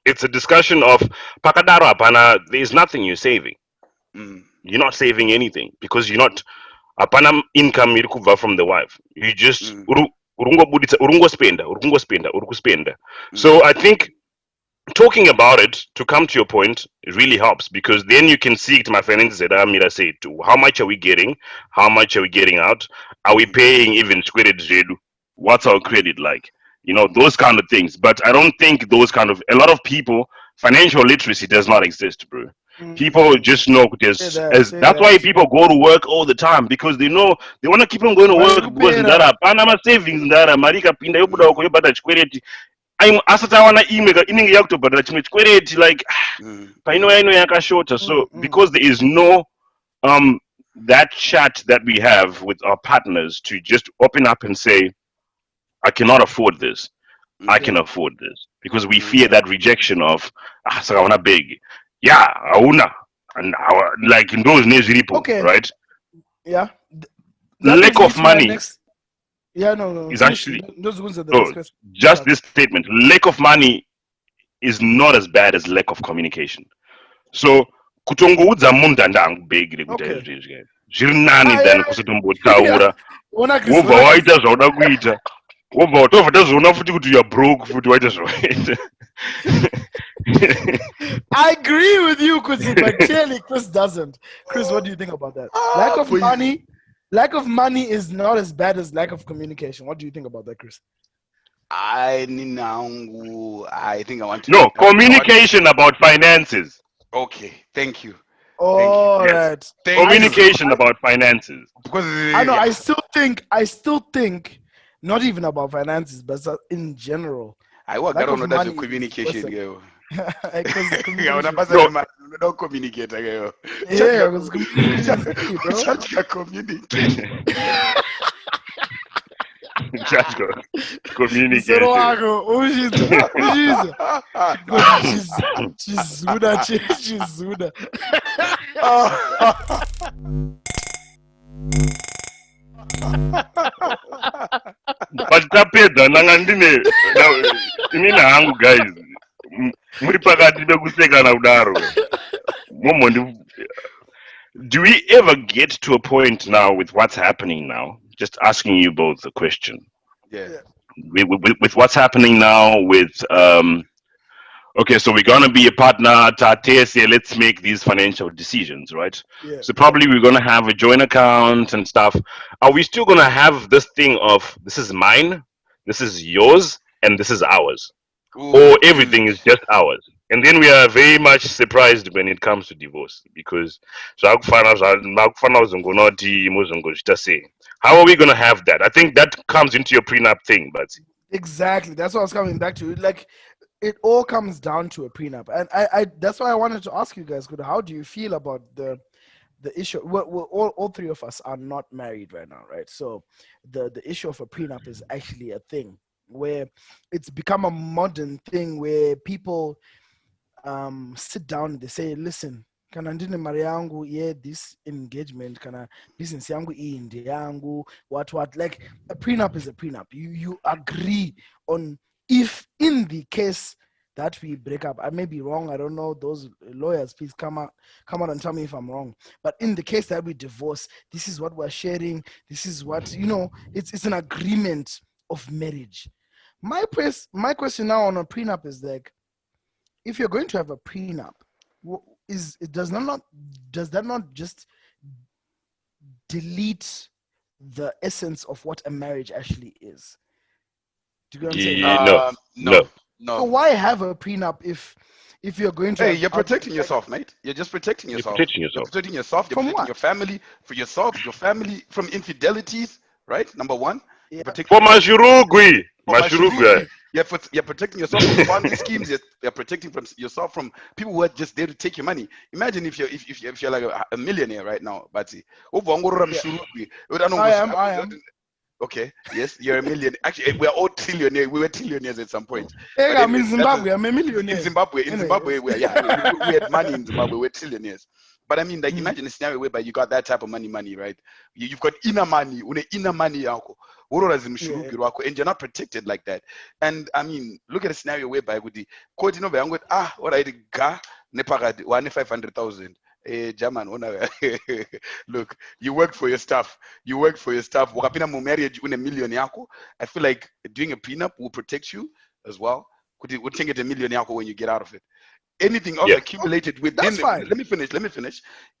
B: it's a discussion of pakadaro apana. There's nothing you're saving.
C: mm,
B: You're not saving anything because you're not apana income iri kubva from the wife. You just
C: mm,
B: urungo spenda.
C: mm,
B: So I think talking about it to come to your point it really helps because then you can see it my finances that Amira said to how much are we getting, how much are we getting out, are we
C: mm,
B: paying even credit zedu, what's our
C: mm,
B: credit like,
C: mm,
B: those kind of things. But I don't think those kind of a lot of people financial literacy does not exist, bro. People
A: Mm,
B: just know
A: say
B: there's
A: that,
B: as
A: say
B: that's why
A: that.
B: people go to work all the time because they know they want to keep on going to work because
A: Marikupera.
B: ndara panama savings ndara marika pinda yobuda
C: mm,
B: uko yobata chikwereti asati awana imwe inenge yakutobhadhara chimwe chikwereti like
C: mm,
B: painouya ino yakashota. So
A: Mm.
B: because there is no um that chat that we have with our partners to just open up and say I cannot afford this, I
C: mm,
B: can
A: Yeah,
B: afford this, because we
C: mm,
B: fear that rejection of saka una big, yeah, auna, and like in those names people,
A: okay,
B: right?
A: yeah. That
B: Lack
A: brings me
B: of
A: to my
B: money
A: next. Yeah, no, no,
B: is
A: finish.
B: actually
A: Those ones are the next
B: no,
A: question.
B: just
A: Chuck.
B: this statement, lack of money is not as bad as lack of communication. So kutongoudza munhu ndandangubhegire kuti
A: Okay.
B: izvi zviri nani
A: Ah,
B: than
A: yeah.
B: kusatombotaura
A: Ona Chris,
B: wobva
A: ona Chris.
B: waita zvauda kuita, wobva tobva tazoona futi kuti youare broke futi waita zvawaita.
A: I agree with you, Kuzi, but clearly Chris doesn't. Chris, what do you think about that? Lack of
C: please.
A: money. Lack of money is not as bad as lack of communication. What do you think about that, Chris?
C: I think I want to.
B: No,
C: I want.
B: communication about finances.
C: Okay, thank you, thank you,
A: All
B: Yes,
A: right.
C: thank
A: I
C: you.
A: still,
B: communication about finances.
C: Because
A: I know.
C: yeah,
A: I still think, not even about finances, but in general,
C: I work. I
A: lack
C: don't
A: of
C: know that's your
A: money is
C: communication,
A: listen,
C: girl.
A: because
C: Yeah, when I
A: communication is
C: pass
A: key.
B: No,
C: them, don't communicate, girl.
A: Yeah, because communication is key, bro.
C: Just communicate.
B: just go
A: Msoro
B: communicating.
A: wako uzhiza chingoti chizuda chizuda.
B: But tapedza ndanga ndine inini hangu guys, muri pakati pekusekana kudaro momondi. Do we ever get to a point now with what's happening now? Just asking you both a question.
C: Yeah.
A: Yeah,
B: With what's happening now with okay, so we're gonna be a partner, Tate, let's make these financial decisions, right?
A: yeah,
B: So
A: yeah.
B: probably we're gonna have a joint account and stuff. Are we still gonna have this thing of this is mine, this is yours, and this is ours?
C: Ooh,
B: Or everything is just ours? And then we are very much surprised when it comes to divorce because zvakufana uzongonoti muzongochita sei. How are we gonna have that? I think that comes into your prenup thing, but
A: Exactly. That's what I was coming back to. Like, it all comes down to a prenup, and I that's why I wanted to ask you guys, good. How do you feel about the issue? Well, all three of us are not married right now, right? So the issue of a prenup is actually a thing where it's become a modern thing where people sit down, they say, listen, kana ndine mari yangu, yeah, this engagement, kana business yangu iyi ndi yangu, what, like a prenup is a prenup. You agree on, if in the case that we break up, I may be wrong, I don't know, those lawyers, please come out and tell me if I'm wrong, but in the case that we divorce, this is what we're sharing, this is what, it's an agreement of marriage. My question now on a prenup is like, if you're going to have a prenup, does that not just delete the essence of what a marriage actually is? Do you get what I'm saying?
B: No.
C: No.
A: So why have a prenup if you're going to?
C: Hey, you're protecting yourself, mate. You're just protecting yourself. You're protecting yourself. You're
A: From
C: protecting
A: what?
C: your family, for yourself, your family from infidelities, right? Number one.
A: Yeah.
C: You're protecting
B: For Mashurugwi.
C: You're protecting yourself from Ponzi schemes. You're protecting yourself from people who are just there to take your money. Imagine if you're like a millionaire right now, Bati.
A: I am.
C: Okay, yes, you're a millionaire. Actually, we're all trillionaires. We were trillionaires at some point.
A: Hey,
C: But
A: I'm in
C: anyways,
A: Zimbabwe. I'm a millionaire.
C: in Zimbabwe, we had money in Zimbabwe. We're trillionaires. But I mean, like, imagine a scenario whereby you got that type of money, right? You've got inner money, yako, and you're not protected like that. And I mean, look at a scenario whereby with the court, all right, ga nepagad 500,000. German, look, you work for your stuff. Wakapina mu marriage une million yako. I feel like doing a prenup will protect you as well. Would take it a million yako when you get out of it. Anything else accumulated within. Let me finish.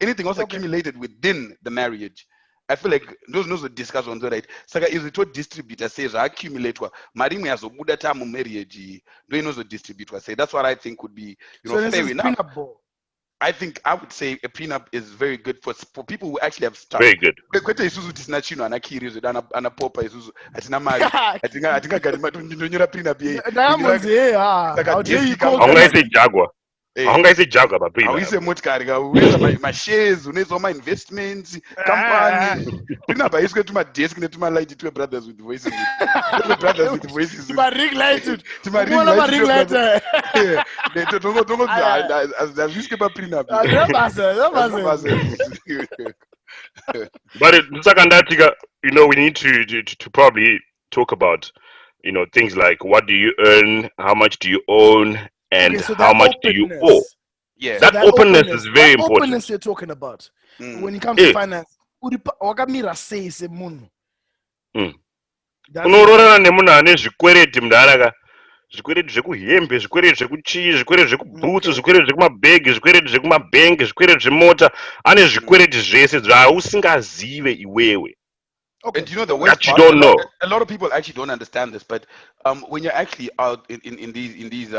C: Anything else accumulated within the marriage, I feel like those are discussed on the right. Saka is it what distributor says accumulate wa marimu yazo buda ta mu marriage. Do you know the distributor say? That's what I think would be fair enough. I think I would say a prenup is very good for people who actually have stuff.
B: Very good.
C: Kwete isuzu tisina chino anakiri ana popa isuzu atina mali. Atinga gari ndonyora prenup ye.
A: Diamonds how dare you call
B: it Jaguar? Haungaise Jaguar ba prenup.
C: Awise motikari ka uneza ma shares, uneza ma investments, company. Prenup ayiswe tuma desk ne tuma light to brothers with voices. Brothers with voices.
A: Tuma ring light.
C: Tuma ring light. Yeah. Don't aziske ba prenup.
B: But we need to probably talk about things like what do you earn, how much do you own, and how much do you owe.
C: Yeah,
B: that openness is very important.
A: Openness you're talking about when it comes to finance. Wakamira says munhu.
B: Unororana nemunhu ane zvikwereti mudharaka, zvikwereti zvekuhembe, zvikwereti zvekuchii, zvikwereti zvekubhutsu, zvikwereti zvekumabhegi, zvikwereti zvekumabhengi, zvikwereti zvemota, ane zvikwereti zvese zvausingazive iwewe.
C: Okay. And you know the worst
B: part, you don't know.
C: A lot of people actually don't understand this, but when you're actually out in these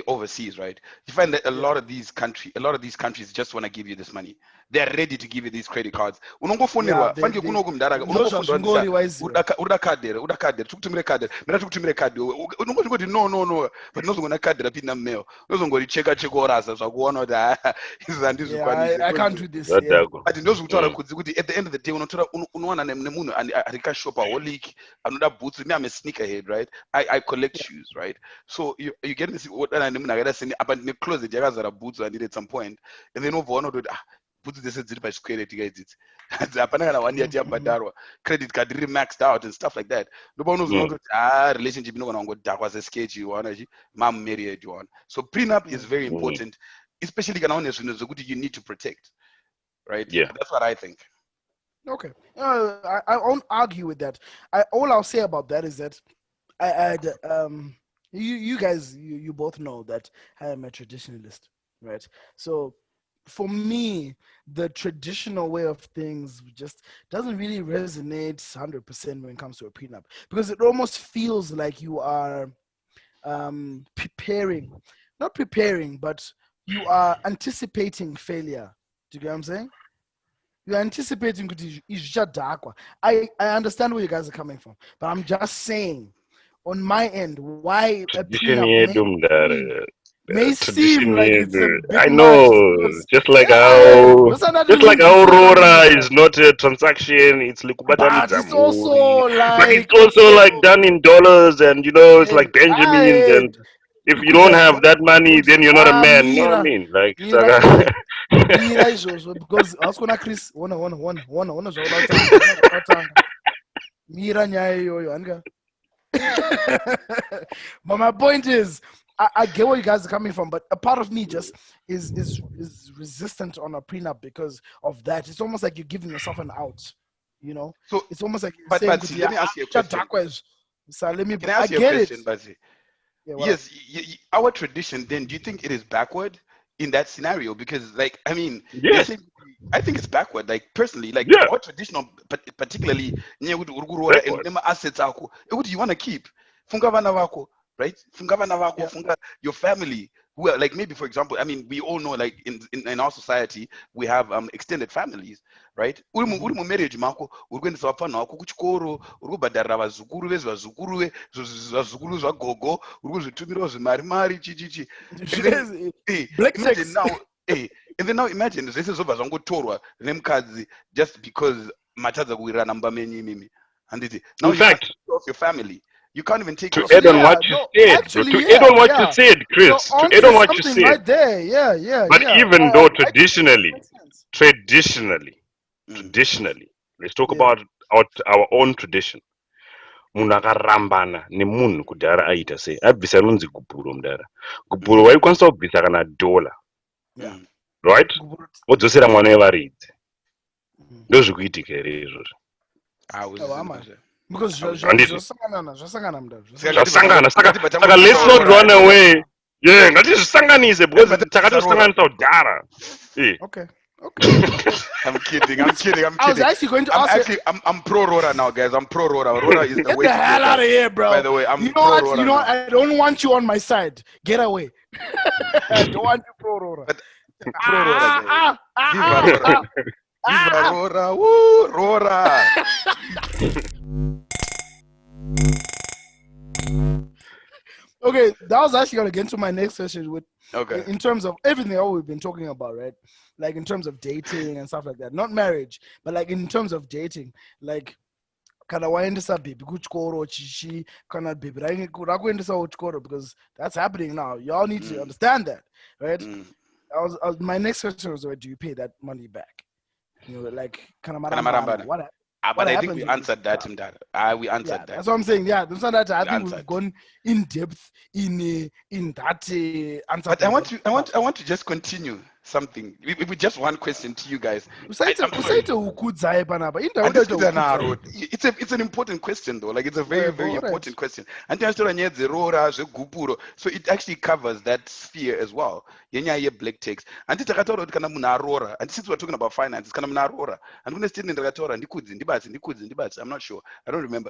C: overseas, right? You find that a lot of these countries just want to give you this money. They're ready to give you these credit cards. Unongofonelwa, fanike kunoku mdaraga, unongofundwa uda card, tukutumire card, mira tukutumire card. Unongoti no, but nozongona card rapina mail. Nozongori cheka orasa zvakuona kuti izandizvikwanisa.
A: I can't do this.
C: But ndozvekutaura kuti at the end of the day unowana nemunhu arikashopa holic anoda boots. Me, I'm a sneakerhead, right? I collect shoes, right? So you get me what nemunhu akaita seni apa ndine closet yakazara boots I needed at some point, and then overona kuti boots dzese dziri pachikwereti kaidzidzi hapana kana one yati yabhadharwa, credit card riri maxed out and stuff like that. Ndopa unozoona kuti relationship inogona kungodhakwa sesketch iwana mam marriage iwana. So prenup is very important, especially kana une zvinhu zvekuti you need to protect, right?
B: Yeah,
C: that's what I think.
A: Okay, I won't argue with that. All I'll say about that is that I had you guys you both know that I am a traditionalist, right? So for me, the traditional way of things just doesn't really resonate 100% when it comes to a prenup, because it almost feels like you are not preparing, but you are anticipating failure. Do you get what I'm saying? You're anticipating I understand where you guys are coming from, but I'm just saying, on my end, why a prenup may seem like it's a bit
B: I know,
A: much,
B: just like how Aurora is not a transaction, it's like, but
A: it's also like,
B: but it's also like done in dollars, and it's like Benjamins, and if you don't have that money, then you're not a man. You know what I mean? Like,
A: Mira izvozvo because hausikuona Chris ona zvaunotanga mira nyaya iyoyo handika. But my point is, I get where you guys are coming from, but a part of me just is resistant on a prenup because of that. It's almost like you're giving yourself an out, you know.
C: So
A: it's almost like you're
C: but
A: saying,
C: see, let me ask you a question.
A: So let me.
C: Can I ask you a question, Bazi?
A: Yeah,
C: yes, our tradition. Then, do you think it is backward in that scenario? Because, like, I mean,
B: yes,
C: I think it's backward. Like personally, like our traditional, particularly, and assets, what do you want to keep? Funga vana vako, right? Funga vana vako, funga your family. Who are, like, maybe for example, I mean, we all know, like, in our society we have extended families, right? Uri mu marriage mako uri kuendesa vapfana vako kuchikoro, uri kubhadharira vazukuru vezvazukuru zvazukuru zvagogo, uri kuzvitumirawo zvimari chichichi. Imagine now, and then now imagine zvese zvobva zvangotorwa nemukadzi just because matadza kuwirira namba menyu imimi. Handiti now you can't take care of your family. You can't even take
B: to add on what you said, to add on what you said, Chris, to add on what you said.
A: Right there. Yeah.
B: But even though traditionally, let's talk about our own tradition. Munhu akarambana nemunhu kudhara aita sei abvisa runzi gubhuro mudhara. Gubhuro waikwanisa kubvisa kana $1, right? Wodzosera mwana wevaridzi. Ndozvikuitika here izvozvo.
A: Because zvasangana
B: saka let's not run away. Yeah, ngatizvisanganise because takatosanganisa kudhara.
A: Okay.
C: I'm kidding.
A: I was actually going to ask you.
C: I'm pro Rora now, guys. I'm pro Rora. Rora is the
A: Get
C: way
A: the hell out of here, bro.
C: By the way,
A: you know what? I don't want you on my side. Get away. I don't want you pro Rora.
C: Pro Rora. Viva Rora. Viva Rora. Woo, Rora.
A: Okay, that was actually going to get into my next question with
C: Okay.
A: In terms of everything that we've been talking about, right? Like in terms of dating and stuff like that. Not marriage, but like in terms of dating. Like, kana waendesa baby kuchikoro chichi kana baby rakuendesa kuchikoro because that's happening now. Y'all need to understand that, right? My next question was, do you pay that money back? You know, like kana marambana.
C: But I think we answered that in that. We answered that.
A: That's what I'm saying. Yeah, that's not that. I think we've gone in depth in that answer.
C: But I want to just continue something with just one question to you guys. It's an important question though. Like it's a very important question. So it actually covers that sphere as well. Black text. And since we're talking about finance, it's and when statement I'm not sure. I don't remember.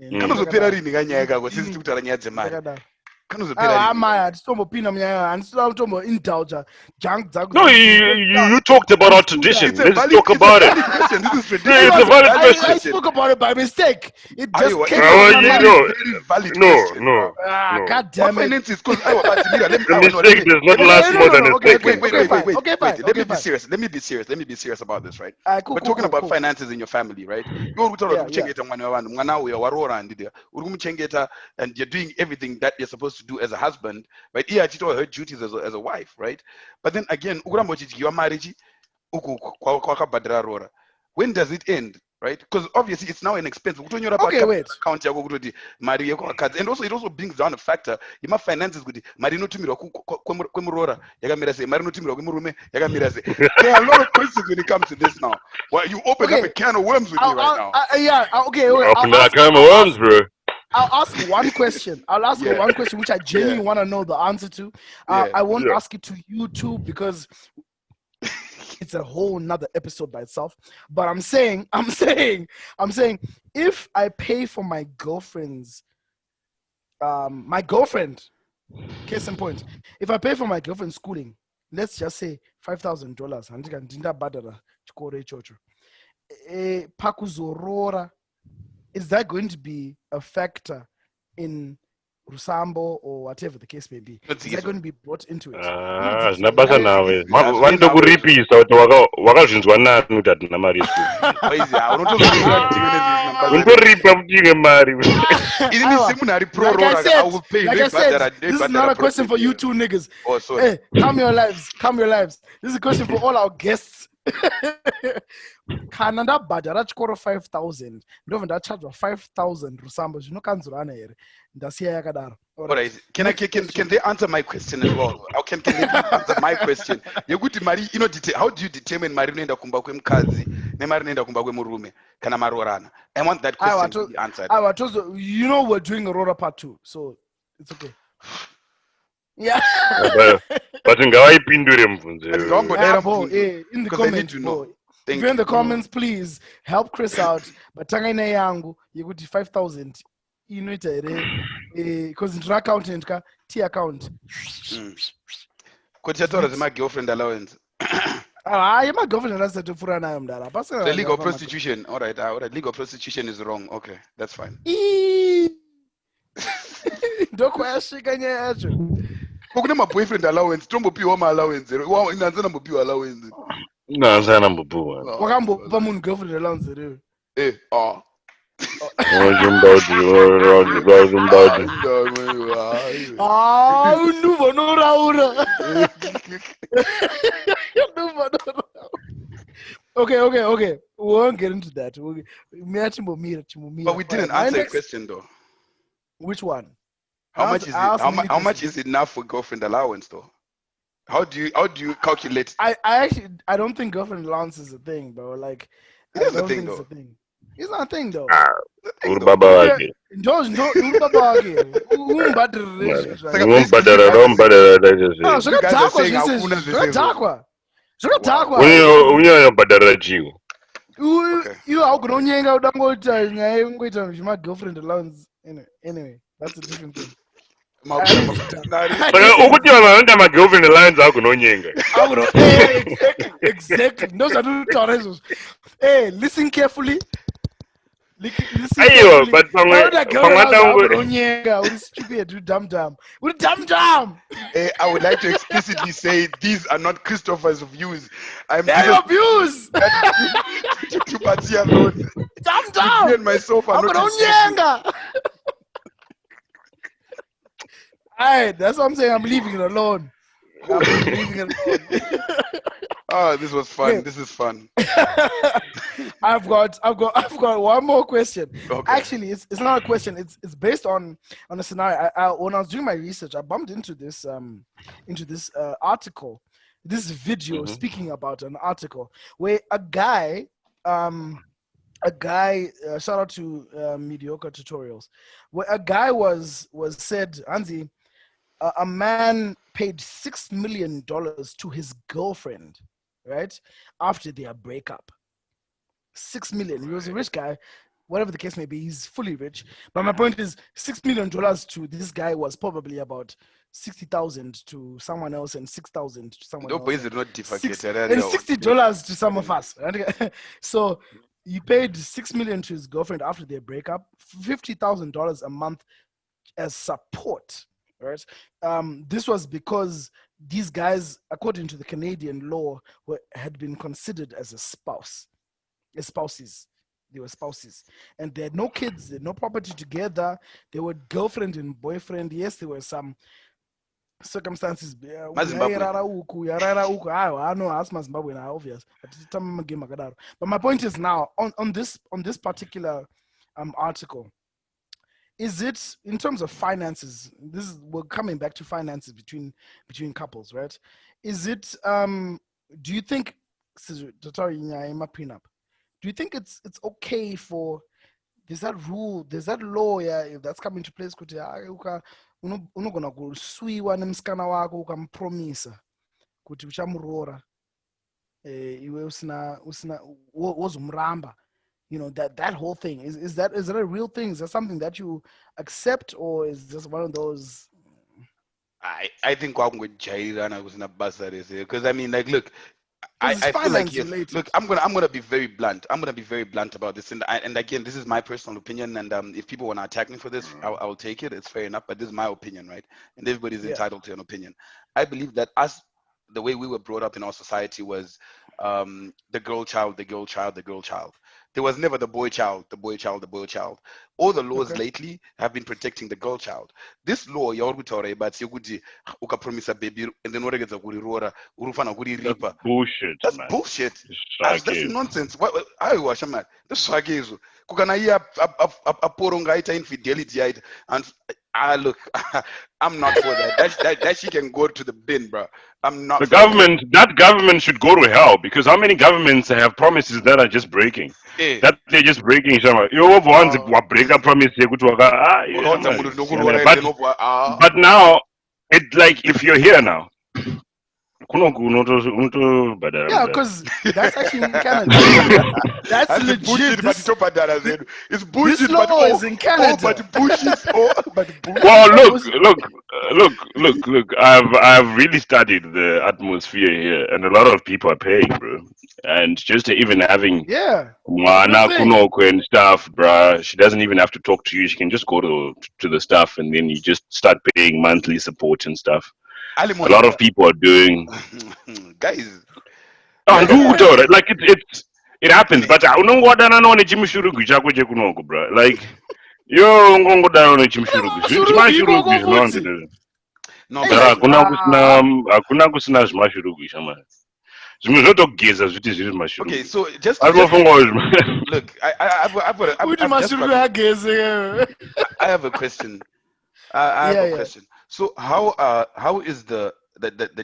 C: Kanozopera rini kanyaya kako sisi tikutaura nyaya dzemari.
B: No, you talked about our tradition. Let's talk about it. It's a valid question.
A: I spoke about it by mistake. It just came
B: No.
A: God damn it.
B: The mistake does not last more than a second.
C: Wait. Let me be serious about this, right? We're talking about finances in your family, right? And you're doing everything that you're supposed to do as a husband, right? Yeah, she told her duties as a wife, right? But then again, your marriage, when does it end, right? Because obviously it's now an expense.
A: Okay, wait.
C: And also it also brings down a factor. Your finances good. There are a lot of questions when it comes to this now. Well, you open up a can of worms with me right now.
B: Open a can of worms, bro.
A: I'll ask one question. I'll ask one question which I genuinely want to know the answer to. I won't ask it to you two because it's a whole nother episode by itself. But I'm saying, if I pay for my girlfriend's, case in point, if I pay for my girlfriend's schooling, let's just say $5,000, pakuzorora. Is that going to be a factor in Rusambo or whatever the case may be? Is that going to be brought into it?
B: Nabasa nawe. Wanda kuripisa wakazvinzwa nani kuti atina mari yesu. Untoripa kutinge mari.
C: Even if someone are pro
A: like I
C: roller, I
A: said,
C: will pay.
A: like
C: No
A: I said,
C: badara, no
A: this is
C: badara
A: not a question for
C: problem,
A: you
C: yeah.
A: two niggas.
C: Oh, sorry.
A: Hey, calm your lives, calm your lives. This is a question for all our guests. Kana ndabhadhara chikoro 5,000 ndobva ndachargwa 5,000 rusamba zvinokanzurana here ndasiya yakadaro.
C: All right. Can they answer my question as well? How can they please answer my question? Yekuti mari, how do you determine mari inoenda kumba kwemukadzi nemari inoenda kumba kwemurume kana marorana? I want that question to be answered.
A: You know we're doing a Aurora part 2, so it's okay. Yeah.
B: But ngawaipindure mubvunzo.
A: In the comments, if you're in the comments, please help Chris out. But tanga ine yangu yekuti 5,000 inoita here because ndina accountant ka T account.
C: Kuti chataura zvema girlfriend allowance.
A: My girlfriend has to fura nayo mdara.
C: The legal prostitution. All right. Legal prostitution is wrong. Okay, that's fine.
A: Ndoko yasvika nyaya yacho.
C: Kune ma boyfriend allowance, tombopiwa ma allowance. Inanzana mbopiwa allowance.
B: Nanzana mbopiwa.
A: Wakambopa munhu girlfriend allowance here. Okay. We won't get into that.
C: But we didn't answer a question though.
A: Which one?
C: How much is enough for girlfriend allowance though? How do you calculate?
A: I don't think girlfriend allowance is a thing, bro. Like
C: it is a thing though.
A: It's not a thing though.
B: Urubaba wake.
A: Urubaba wake.
B: Unyanya chiwo.
A: You haugona unyenga udangoita nyaya yengoita zvima girlfriend allowance. Anyway, that's a different thing.
B: Ukuti vanhu vanoita magirlfriend allowance haugona unyenga.
A: Exactly. Ndozvatinotaura izvozvo. Hey, listen carefully.
B: Aiyo, but
A: pamwe stupid, you dumb.
C: I would like to explicitly say these are not Christopher's views.
A: They're your views.
C: To party alone.
A: Dumb.
C: Me and myself are not.
A: Alright, that's what I'm saying. I'm leaving it alone.
C: Oh, this was fun.
A: Yeah.
C: This is fun.
A: I've got one more question.
C: Okay.
A: Actually, it's not a question. It's based on a scenario. When I was doing my research, I bumped into this article, this video speaking about an article where a guy, shout out to Mediocre Tutorials, where a guy was said, Anzi, a man paid $6 million to his girlfriend, right, after their breakup. 6 million. He was a rich guy, whatever the case may be. He's fully rich. But my point is, $6 million to this guy was probably about 60,000 to someone else and 6,000 to someone else.
C: And $60
A: to some of us. Right? So he paid $6 million to his girlfriend after their breakup, $50,000 a month as support. Right? This was because these guys, according to the Canadian law, had been considered as a spouse. Spouses. They were spouses. And they had no kids, they had no property together. They were girlfriend and boyfriend. Yes, there were some circumstances. But my point is now, on this particular article, is it in terms of finances? We're coming back to finances between couples, right? Is it do you think do you think it's okay for there's that rule, there's that law that's coming into place kuti unogona kuswiwa nemusikana wako ukamupromisa kuti uchamuroora iwe usina wozomuramba, that whole thing is that a real thing? Is that something that you accept, or is this one of those?
C: I think because I mean, like, look, I feel like, yes, look, I'm gonna be very blunt. I'm gonna be very blunt about this, and again, this is my personal opinion. And if people want to attack me for this, I'll take it. It's fair enough, but this is my opinion, right? And everybody's entitled to an opinion. I believe that the way we were brought up in our society was the girl child, the girl child, the girl child. There was never the boy child, the boy child, the boy child. All the laws
A: Okay.
C: lately have been protecting the girl child. This law, but you uka promise a baby and then what gets a urufana
B: That's
C: ripa.
B: bullshit,
C: That's
B: man.
C: bullshit. That's
B: Shaki.
C: nonsense. I was man. This swagizo. Kukana iya a poronga ita infidelity ita. And look, I'm not for that. That she can go to the bin, bro. I'm not
B: The
C: for that.
B: government, that government should go to hell because how many governments have promises that are just breaking?
C: Eh.
B: That they're just breaking. Shama. You ones
C: Uh,
B: wa break a promise.
C: wakawanza
B: Shama,
C: munhu nokurora and
B: but
C: then
B: but now it like if you're here now, kunoku badara
A: Yeah,
B: brother.
A: because that's actually in Canada. That's
C: That's
A: legit.
C: bullshit, but
A: This
C: it's over there. It's
A: this
C: bullshit, but
A: law is in Canada.
C: but bullshit, but
B: Well,
C: bullshit.
B: look. I've really studied the atmosphere here, and a lot of people are paying, bro. And just even having
A: Yeah, it's a real
B: Mwana
A: thing.
B: Kunoko and stuff, bruh. She doesn't even have to talk to you. She can just go to the stuff, and then you just start paying monthly support and stuff. A lot of
C: Alimony,
B: people are doing.
C: guys.
B: Oh,
C: Yeah,
B: and like it happens. But I don't know what I know on chimushurugu chako chekunoko, bruh. Like yo ngongodaro nechimushurugu.
A: Shurugu
B: Chimashurugu
A: ikoko
B: is not.
A: futhi.
C: no, but
A: Hey,
C: I
B: Hakuna kusina zvimashurugu shama. Zvimwe zvotogeza zviti zviri
C: okay.
B: zvimashurugu.
C: So just
B: Ari mafunga
C: look,
A: uthi
C: I've just
A: mashurugu
C: got
A: ageze.
C: I have a question. I have
A: Yeah,
C: a
A: yeah.
C: question. So how is the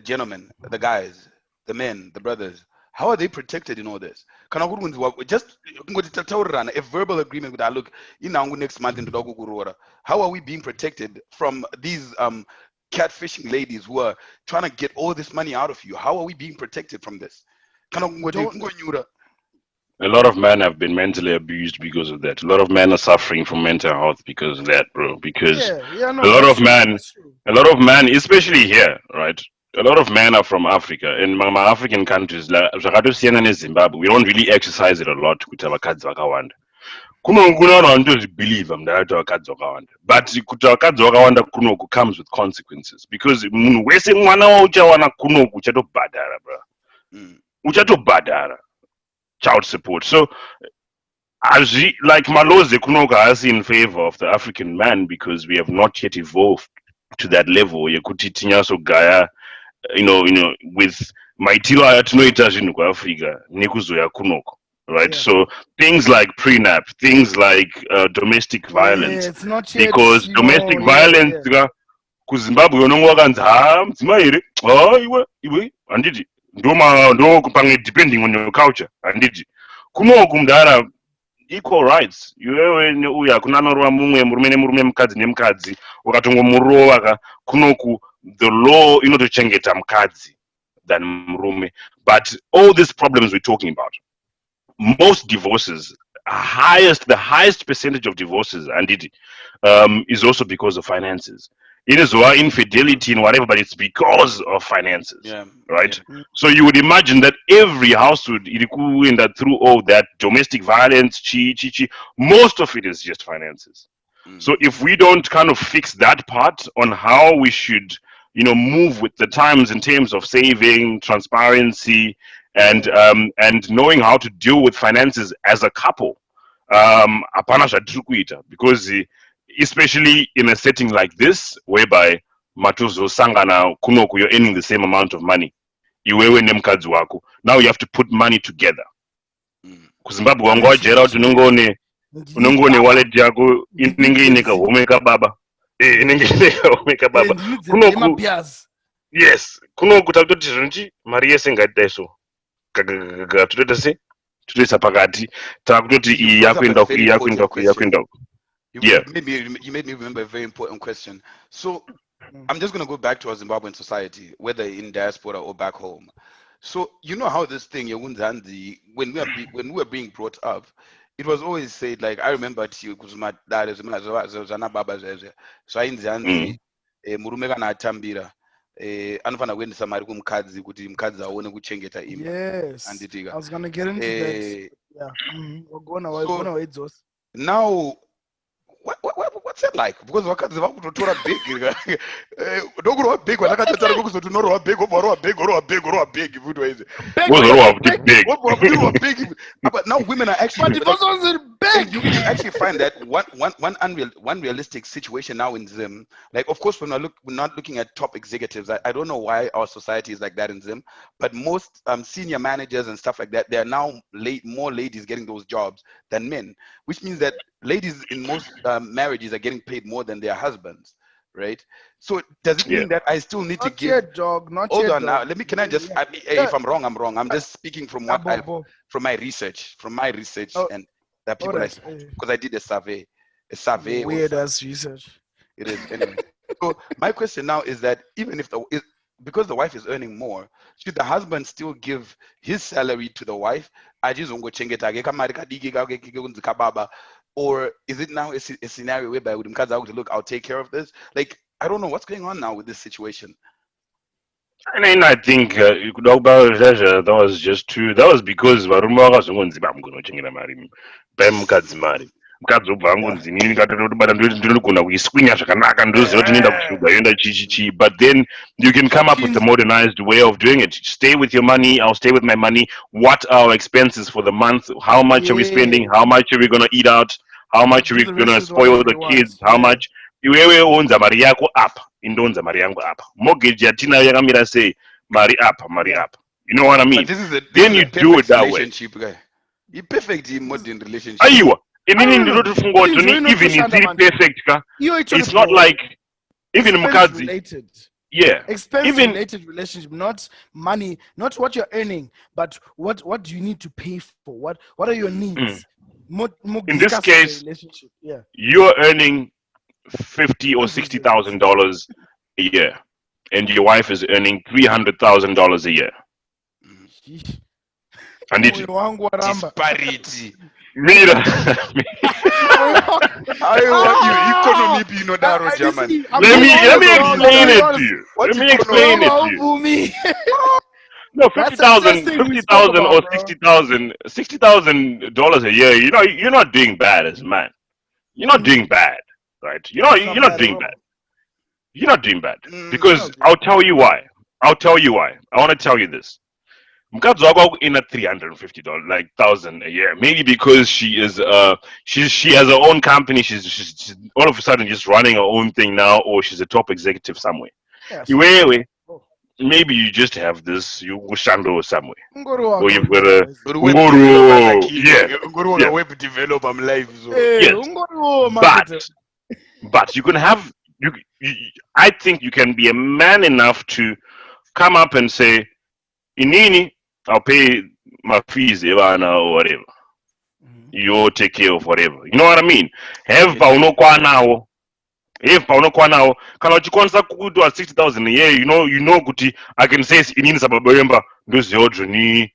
C: gentlemen, the guys, the men, the brothers, how are they protected in all this? Kana kurunzi just ngoti tataurana a verbal agreement with look inangu next month into kurora. How are we being protected from these catfishing ladies who are trying to get all this money out of you? How are we being protected from this? Kana ngoti
A: Don't-
C: ngonyura.
B: A lot of men have been mentally abused because of that. A lot of men are suffering from mental health because of that, bro. Because
A: yeah,
B: a
A: no,
B: lot
A: that's
B: of
A: true.
B: men,
A: That's true.
B: a lot of men, especially here, right? A lot of men are from Africa. In my African countries, like zvakatosiyana neZimbabwe, we don't really exercise it a lot kuti vakadzi vakawanda. Kuna vantu believe mndakati vakadzi vakawanda. But kuti vakadzi vakawanda kunoku comes with consequences because munhu wese mwana wauchawana kunoku uchatobhadhara, bro. Uchatobhadhara child support. So like Maloze Kunoga is in favor of the African man because we have not yet evolved to that level. Yekuti tinyaso gaya, with maitiro ayatinoita zvinhu kuAfrica nekuzoya kunoko. Right,
A: Yeah.
B: so things like prenup, things like domestic
A: Yeah,
B: violence,
A: it's not yet,
B: because domestic violence, kuZimbabwe unongo wakanzi mudzimai here iwe handiti ndo pamwe depending on your culture handiti kunoku mudhara equal rights iwewe neuyu hakuna anorova mumwe murume nemurume mukadzi nemukadzi ukatongomurova kunoku the law inotochengeta mukadzi than murume. But all these problems we're talking about, most divorces, the highest percentage of divorces, and is also because of finances. It is why infidelity and whatever, but it's because of finances.
C: Yeah.
B: Right.
C: Yeah.
B: So you would imagine that every household, that through all that domestic violence, most of it is just finances. So if we don't kind of fix that part on how we should, move with the times in terms of saving, transparency, and knowing how to deal with finances as a couple, hapana zvatiri kuita, because especially in a setting like this whereby matozosangana kunoku, you're earning the same amount of money, iwewe nemukadzi wako, now you have to put money together. kuZimbabwe wanga wajera kuti unenge une wallet yako inenge ine kahome kababa, inenge ine kahome kababa. Kunoku yes, kunoku takutoti zvinoti mari yese ngatiita so totoita se totoisa pakati takutoti iyi yakuenda uku iyi yakuenda uku iyi yakuenda uku.
C: You made me remember a very important question. So I'm just going to go back to our Zimbabwean society, whether in diaspora or back home. So you know how this thing, when we were being brought up, it was always said, like, I remember you because my dad is so I murume kana atambira anofana kuendesa mari kumukadzi kuti mukadzi aone kuchengeta imba.
A: Yes, I was going to get into that. Yeah. We're going
C: now what's what's that like? Because vakadzi vakutotora big. Ndokurwa big vandakatotara kuzotonorwa big, orwa big, orwa big, orwa big. Big. But now women are actually.
A: But divorce wasn't big.
C: You actually find that one unrealistic situation now in Zim. Like, of course, we're not looking at top executives. I don't know why our society is like that in Zim, but most senior managers and stuff like that, there are now more ladies getting those jobs than men, which means that ladies in most marriages are getting paid more than their husbands, right? So does it mean that I still need to give?
A: Yet, dog. Not
C: Hold
A: yet,
C: on now.
A: dog.
C: Can I just? If I'm wrong, I'm wrong. I'm just speaking from what from my research, and that people because I did a survey.
A: Weird ass research.
C: It is anyway. So my question now is that even if because the wife is earning more, should the husband still give his salary to the wife? Or is it now a scenario whereby look, I'll take care of this? Like, I don't know what's going on now with this situation.
B: And I think that was just true. That was because varume vakazongonzi vamugonochengira mari pemukadzi mari mukadzi obva angonzi nini katotobata ndinogona kuiswinya zvakanaka ndoziva kuti noenda kushuga yoenda chichichi. But then you can come up with a modernized way of doing it. Stay with your money, I'll stay with my money. What are our expenses for the month? How much are we spending? How much are we going to eat out? How much are we going to spoil the kids? How much? Iwewe unza mari yako up, indonza mari yangu up. Mortgage yatinayo yakamira sei, mari up. You know what I mean? Then you do it that way.
C: You perfect in modern relationship.
B: Aiwa, inini ndinotofunga kuti even isiri perfect ka. It's not like even mukadzi. Yeah.
A: Expense related relationship, not money, not what you're earning, but what do you need to pay for? What are your needs?
B: In this case, you're earning $50,000 or $60,000 a year, and your wife is earning $300,000 a year. And it
C: disparity.
B: Let me explain it to you. No, $50,000 or $60,000 a year. You know, you're not doing bad as a man. You're not doing bad, right? You're not doing bad. You're not doing bad because I'll tell you why. I want to tell you this. Mukadzi wako in a $350 like thousand a year, maybe because she is she has her own company. She's all of a sudden just running her own thing now, or she's a top executive somewhere. Maybe you just have this you shando somewhere, or you've got a
C: web developer. I'm live.
B: But you can have you. I think you can be a man enough to come up and say, "Inini, I'll pay my fees, Ivana, or whatever. You take care of whatever." You know what I mean? Have paunokwa now. If paunokwa now, kana uchikwanisa kukuitwa 60,000 a year, you know kuti I can say inini sababayemba ndoziodro ni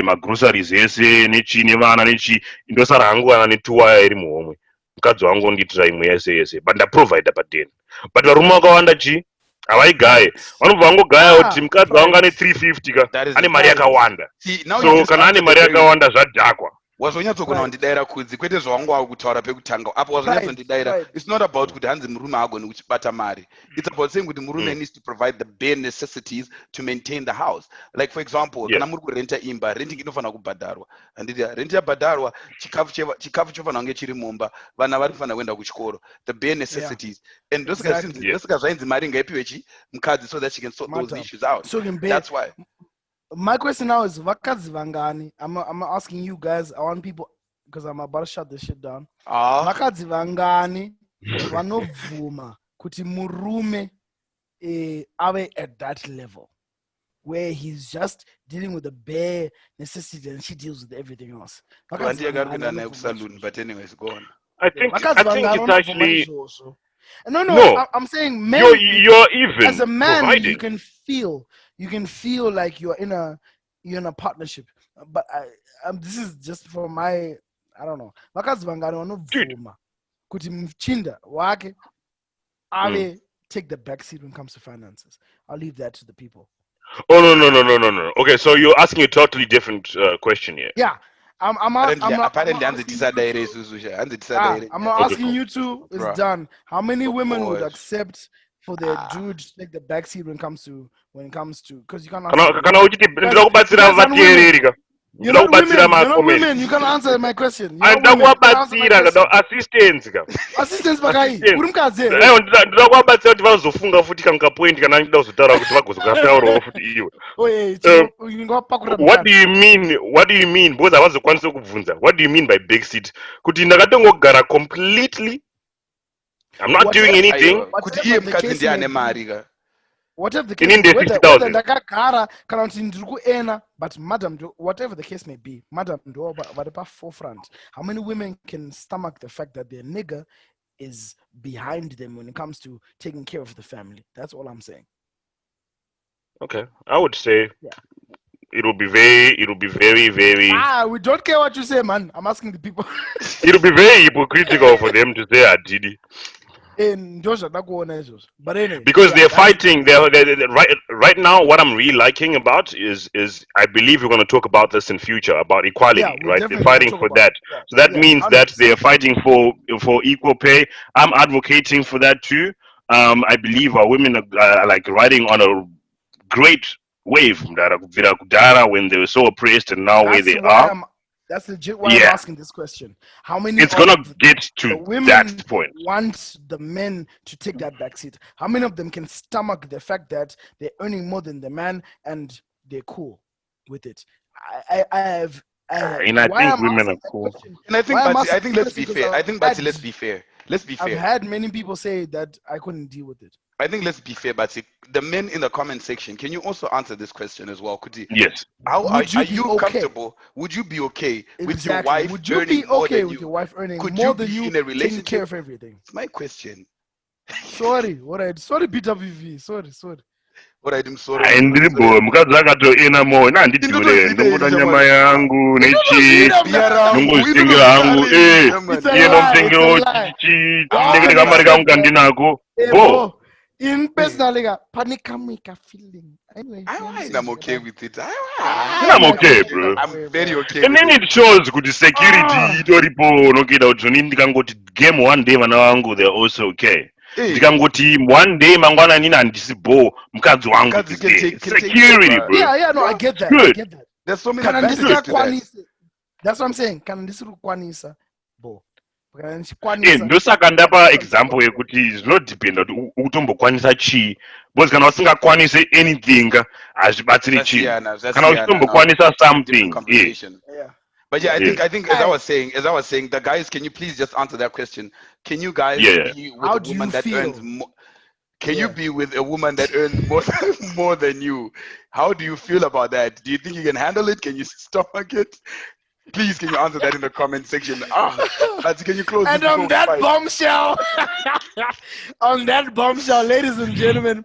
B: ma groceries ese nechi nevana nechi ndosara hangu ana netuwaya iri muhomwe. Mukadzi wangu nditira imwe yese but ndaprovide padeni. But varume vakawanda chi havaigaye vanobva vangogaya kuti mukadzi wangu ane 350 ka ane mari yakawanda. So kana ane mari yakawanda zvadhakwa.
C: Wazonyatsogona kundidaira kudzi kwete zvawangu wakutaura pekutanga apo wazonyatsondidaira. It's not about kuti hanzi murume agoni kuchibata mari. It's about saying kuti murume needs to provide the bare necessities to maintain the house. Like for example, kana muri kurenta imba, renting inofana kubhadharwa. Handiti rent yabhadharwa, chikafu chofana kunge chiri mumba, vana varifana kuenda kuchikoro. The bare necessities. And ndosika zvainzi mari ngaipiwe mukadzi so that she can sort those issues out. That's why.
A: My question now is vakadzi vangani. I'm asking you guys. I want people because I'm about to shut this shit down. Vakadzi vangani vanovhuma kuti murume ave at that level where he's just dealing with the bare necessities and she deals with everything else.
C: But anyways, go on.
B: I think it's actually
A: no. I'm saying men.
B: You're even
A: as a man.
B: providing.
A: You can feel like you're in a partnership. But this is just for my. I don't know. Vakadzi vangani vanovhuma kuti mchinda wake ave take the back seat when it comes to finances. I'll leave that to the people.
B: Oh no. Okay, so you're asking a totally different question here.
A: Yeah. I'm
C: Apparently,
A: not
C: I'm the
A: asking
C: decide
A: you
C: that
A: two.
C: I'm the decide
A: I'm not
B: Okay,
A: asking
B: cool.
A: you two. It's
C: bro.
A: done. How many
C: Of
A: women would
C: course.
A: accept for their
C: Ah,
A: dude to take the backseat when it comes to because you can't answer
B: Kana
A: the
B: kana
A: question.
B: uchiti
A: You
B: ndinokubatsira
A: guys aren't women.
B: vateereri ka.
A: You're not
B: Ndinokubatsira
A: women. You're not
B: makomeni.
A: women. You can't answer my question. You're not
B: Andida
A: women. You can't answer my
B: kuvabatsira
A: question.
B: kana assistance ka.
A: Assistance bakai.
B: Assistance.
A: Uri mukadzi here.
B: Aiwa ndida kuvabatsira kuti vazofunga futi kanga point kana ndida kuzotaura kuti vagozokataurawo futi iwe.
A: Oye,
B: Um,
A: chingopakurira
B: what do
A: mukana.
B: you mean? What do you mean? Because havazokwanisa kubvunza. What do you mean by backseat? Kuti ndakatongogara completely. I'm not doing
A: Whatever,
B: anything.
C: kuti iye
A: whatever the
C: mukadzi
A: case
C: ndiye
A: may
C: ane
A: be.
C: mari ka.
A: Whatever the case
B: Inini
A: may be, whether
B: 60,000.
A: ndakagara kana kuti ndiri kuena, but madam, whatever the case may be, madam, whatever forefront. How many women can stomach the fact that their nigga is behind them when it comes to taking care of the family? That's all I'm saying.
B: Okay, I would say
A: Yeah.
B: it'll be very, very,
A: We don't care what you say, man. I'm asking the people.
B: it'll be very hypocritical for them to say I did it.
A: But anyway,
B: Because
A: yeah,
B: they're
A: that's
B: fighting. They're right now. What I'm really liking about is I believe we're going to talk about this in future about equality.
A: yeah, we're
B: Right? They're
A: definitely gonna
B: fighting
A: talk
B: for
A: about
B: that.
A: it. Yeah,
B: So that
A: yeah,
B: means that they're
A: 100%.
B: fighting for equal pay. I'm advocating for that too. I believe our women are like riding on a great wave when they were so oppressed and now where
A: That's
B: they
A: why
B: are.
A: I'm. That's legit why I'm
B: Yeah,
A: asking this question. How many
B: it's
A: of
B: gonna get
A: the
B: to
A: women
B: that point.
A: want the men to take that backseat? How many of them can stomach the fact that they're earning more than the man and they're cool with it?
B: And I
A: Why
B: think
A: I'm
B: women are
A: asking that
B: cool.
A: question?
C: And I
A: Why
C: think,
A: I'm
C: but I
A: asking
C: think
A: this
C: let's be
A: question
C: fair. I
A: because
C: think, but let's be fair. Let's be
A: I've
C: fair.
A: had many people say that I couldn't deal with it.
C: I think let's be fair, but the men in the comment section, can you also answer this question as well? Could you,
B: Yes.
C: how
A: Would
C: are
A: you be
C: you
A: okay?
C: comfortable? Would you be okay with your
A: Exactly.
C: wife
A: Would you be
C: earning more
A: okay
C: than
A: with
C: you?
A: your wife earning
C: Could
A: more
C: you
A: than
C: be
A: you
C: in a
A: taking care
C: relationship?
A: of everything?
C: It's my question.
A: Sorry, all right. Sorry, BWV. Sorry.
C: What I do, sorry.
B: Handiri boy, mukadzi akatoena moyo nandidhure
C: Indotozvida iri
B: ndongoda nyama
C: shamwari.
B: yangu nechi
A: Zvinomuzvida
C: Rangu,
B: ndongozvitengera hangu
C: indotozvida
A: It's a
B: iye
A: lie. It's a
B: ndomutengerawo
A: lie. Y'all
B: ndinenge
C: Ah,
B: kamari
A: understand
B: kangu
A: that?
B: kandinako
A: Hey,
B: bo.
A: bro. In personally, panicamica feeling. Anyway,
C: I'm okay with it.
B: I'm
A: my
B: okay,
A: feeling
B: bro.
A: that
C: I'm
A: way,
C: very
A: bro.
C: okay
B: And
C: with
B: then
C: it.
B: it shows kuti security
A: Ah,
B: itoripo unokuita kuti zvoni ndikangoti game one day vana vangu they're also okay.
C: Hey,
B: Ndikangoti one day mangwanani handisi bo mukadzi wangu
C: because you
B: is there.
C: can take care,
B: Security,
C: bro.
B: bro.
A: yeah. No, I
C: Bro,
A: get
B: It's
A: that. I
B: good.
A: get that.
C: there's so many
A: Kana
C: advantages to that.
A: ndisikakwanisa. That's what I'm saying. Kana ndisikukwanisa, bo. Kana
B: Eh,
A: ndichikwanisa.
B: ndosaka
A: That's
B: ndapa
A: what I'm saying.
B: example yekuti zvinodhipenda kuti utombokwanisa chii, because kana usingakwanisi anything hazvibatsiri chinhu.
C: That's
B: Kana
C: yeah, no.
B: uchitombokwanisa
C: Different
B: something, yeah,
C: conversation.
A: Yeah.
C: But yeah,
A: Yeah.
B: yeah,
C: I think as I was saying, the guys, can you please just answer that question? Can you guys
B: yeah.
C: be with
A: How
C: a
A: do
C: woman
A: you
C: that earns
A: feel?
C: more? Can you
A: Yeah.
C: be with a woman that earns more more than you? How do you feel about that? Do you think you can handle it? Can you stomach it? Please, can you answer that in the comment section? But can you close this
A: And
C: before
A: on
C: we
A: that
C: fight?
A: bombshell, ladies and gentlemen,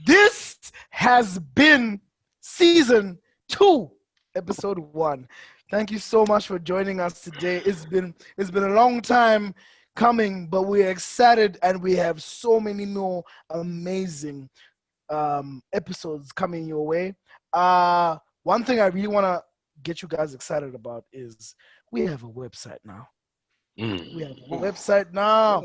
A: this has been season 2, episode 1. Thank you so much for joining us today. It's been a long time coming, but we're excited and we have so many more amazing episodes coming your way. One thing I really want to get you guys excited about is we have a website now. We have a website now.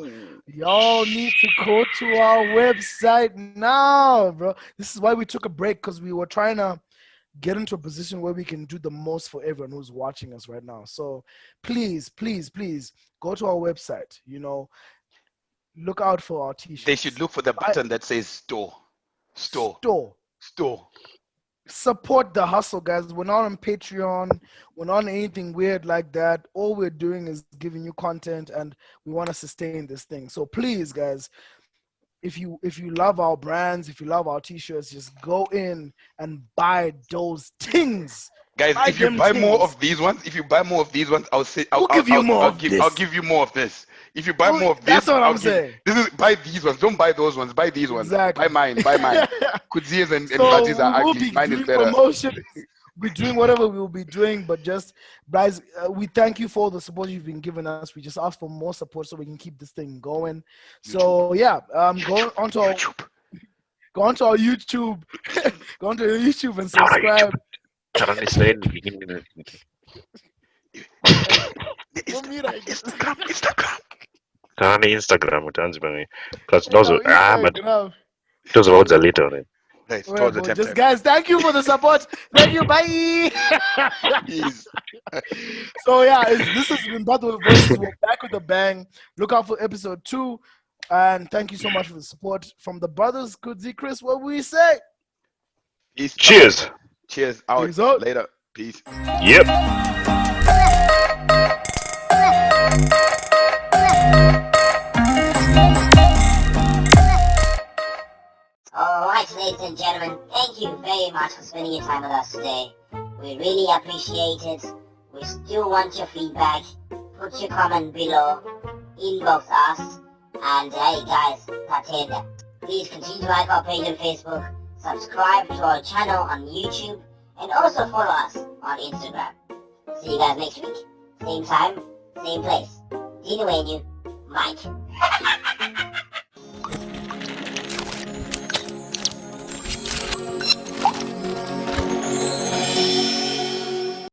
A: Y'all need to go to our website now, bro. This is why we took a break, because we were trying to get into a position where we can do the most for everyone who's watching us right now. So please go to our website. Look out for our t-shirts.
C: They should look for the button that says store.
A: Support the hustle, guys. We're not on Patreon. We're not on anything weird like that. All we're doing is giving you content, and we want to sustain this thing. So please, guys, if you love our brands, if you love our t-shirts, just go in and buy those things.
C: Guys, if you buy more of these ones, I'll say
A: We'll give you more of this.
C: I'll give you more of this. If you buy more of this,
A: That's what I'm saying.
C: Buy these ones. Don't buy those ones. Buy these ones.
A: Exactly.
C: Buy mine. Kudzias and
A: So
C: Batis are
A: we will
C: ugly.
A: be
C: Mine is
A: doing
C: better.
A: promotions. We're doing whatever we will be doing, but just guys, we thank you for the support you've been giving us. We just ask for more support so we can keep this thing going. So yeah, go onto our YouTube, go onto our YouTube and subscribe. for me right now.
C: Instagram.
B: Kani Instagram utanzi bani. Plus
A: Hey,
B: those
A: now
B: but
A: Instagram.
B: those roads are later. Right?
C: Right,
A: Well,
C: towards the
A: bro,
C: temp
A: just
C: time.
A: guys, thank you for the support. Thank you. Bye.
C: Jeez.
A: So yeah, this has been Battle of Voices. We're back with a bang. Look out for episode 2. And thank you so much for the support from the brothers. Kudzi Chris, what we say?
C: Peace.
B: Cheers.
C: Cheers. Out.
A: Peace out.
C: Later. Peace.
B: Yep.
D: Alright, ladies and gentlemen, thank you very much for spending your time with us today. We really appreciate it. We still want your feedback. Put your comment below. Inbox us. And hey guys, that's it. Please continue to like our page on Facebook, subscribe to our channel on YouTube, and also follow us on Instagram. See you guys next week. Same time, same place. Dino and you, Mike.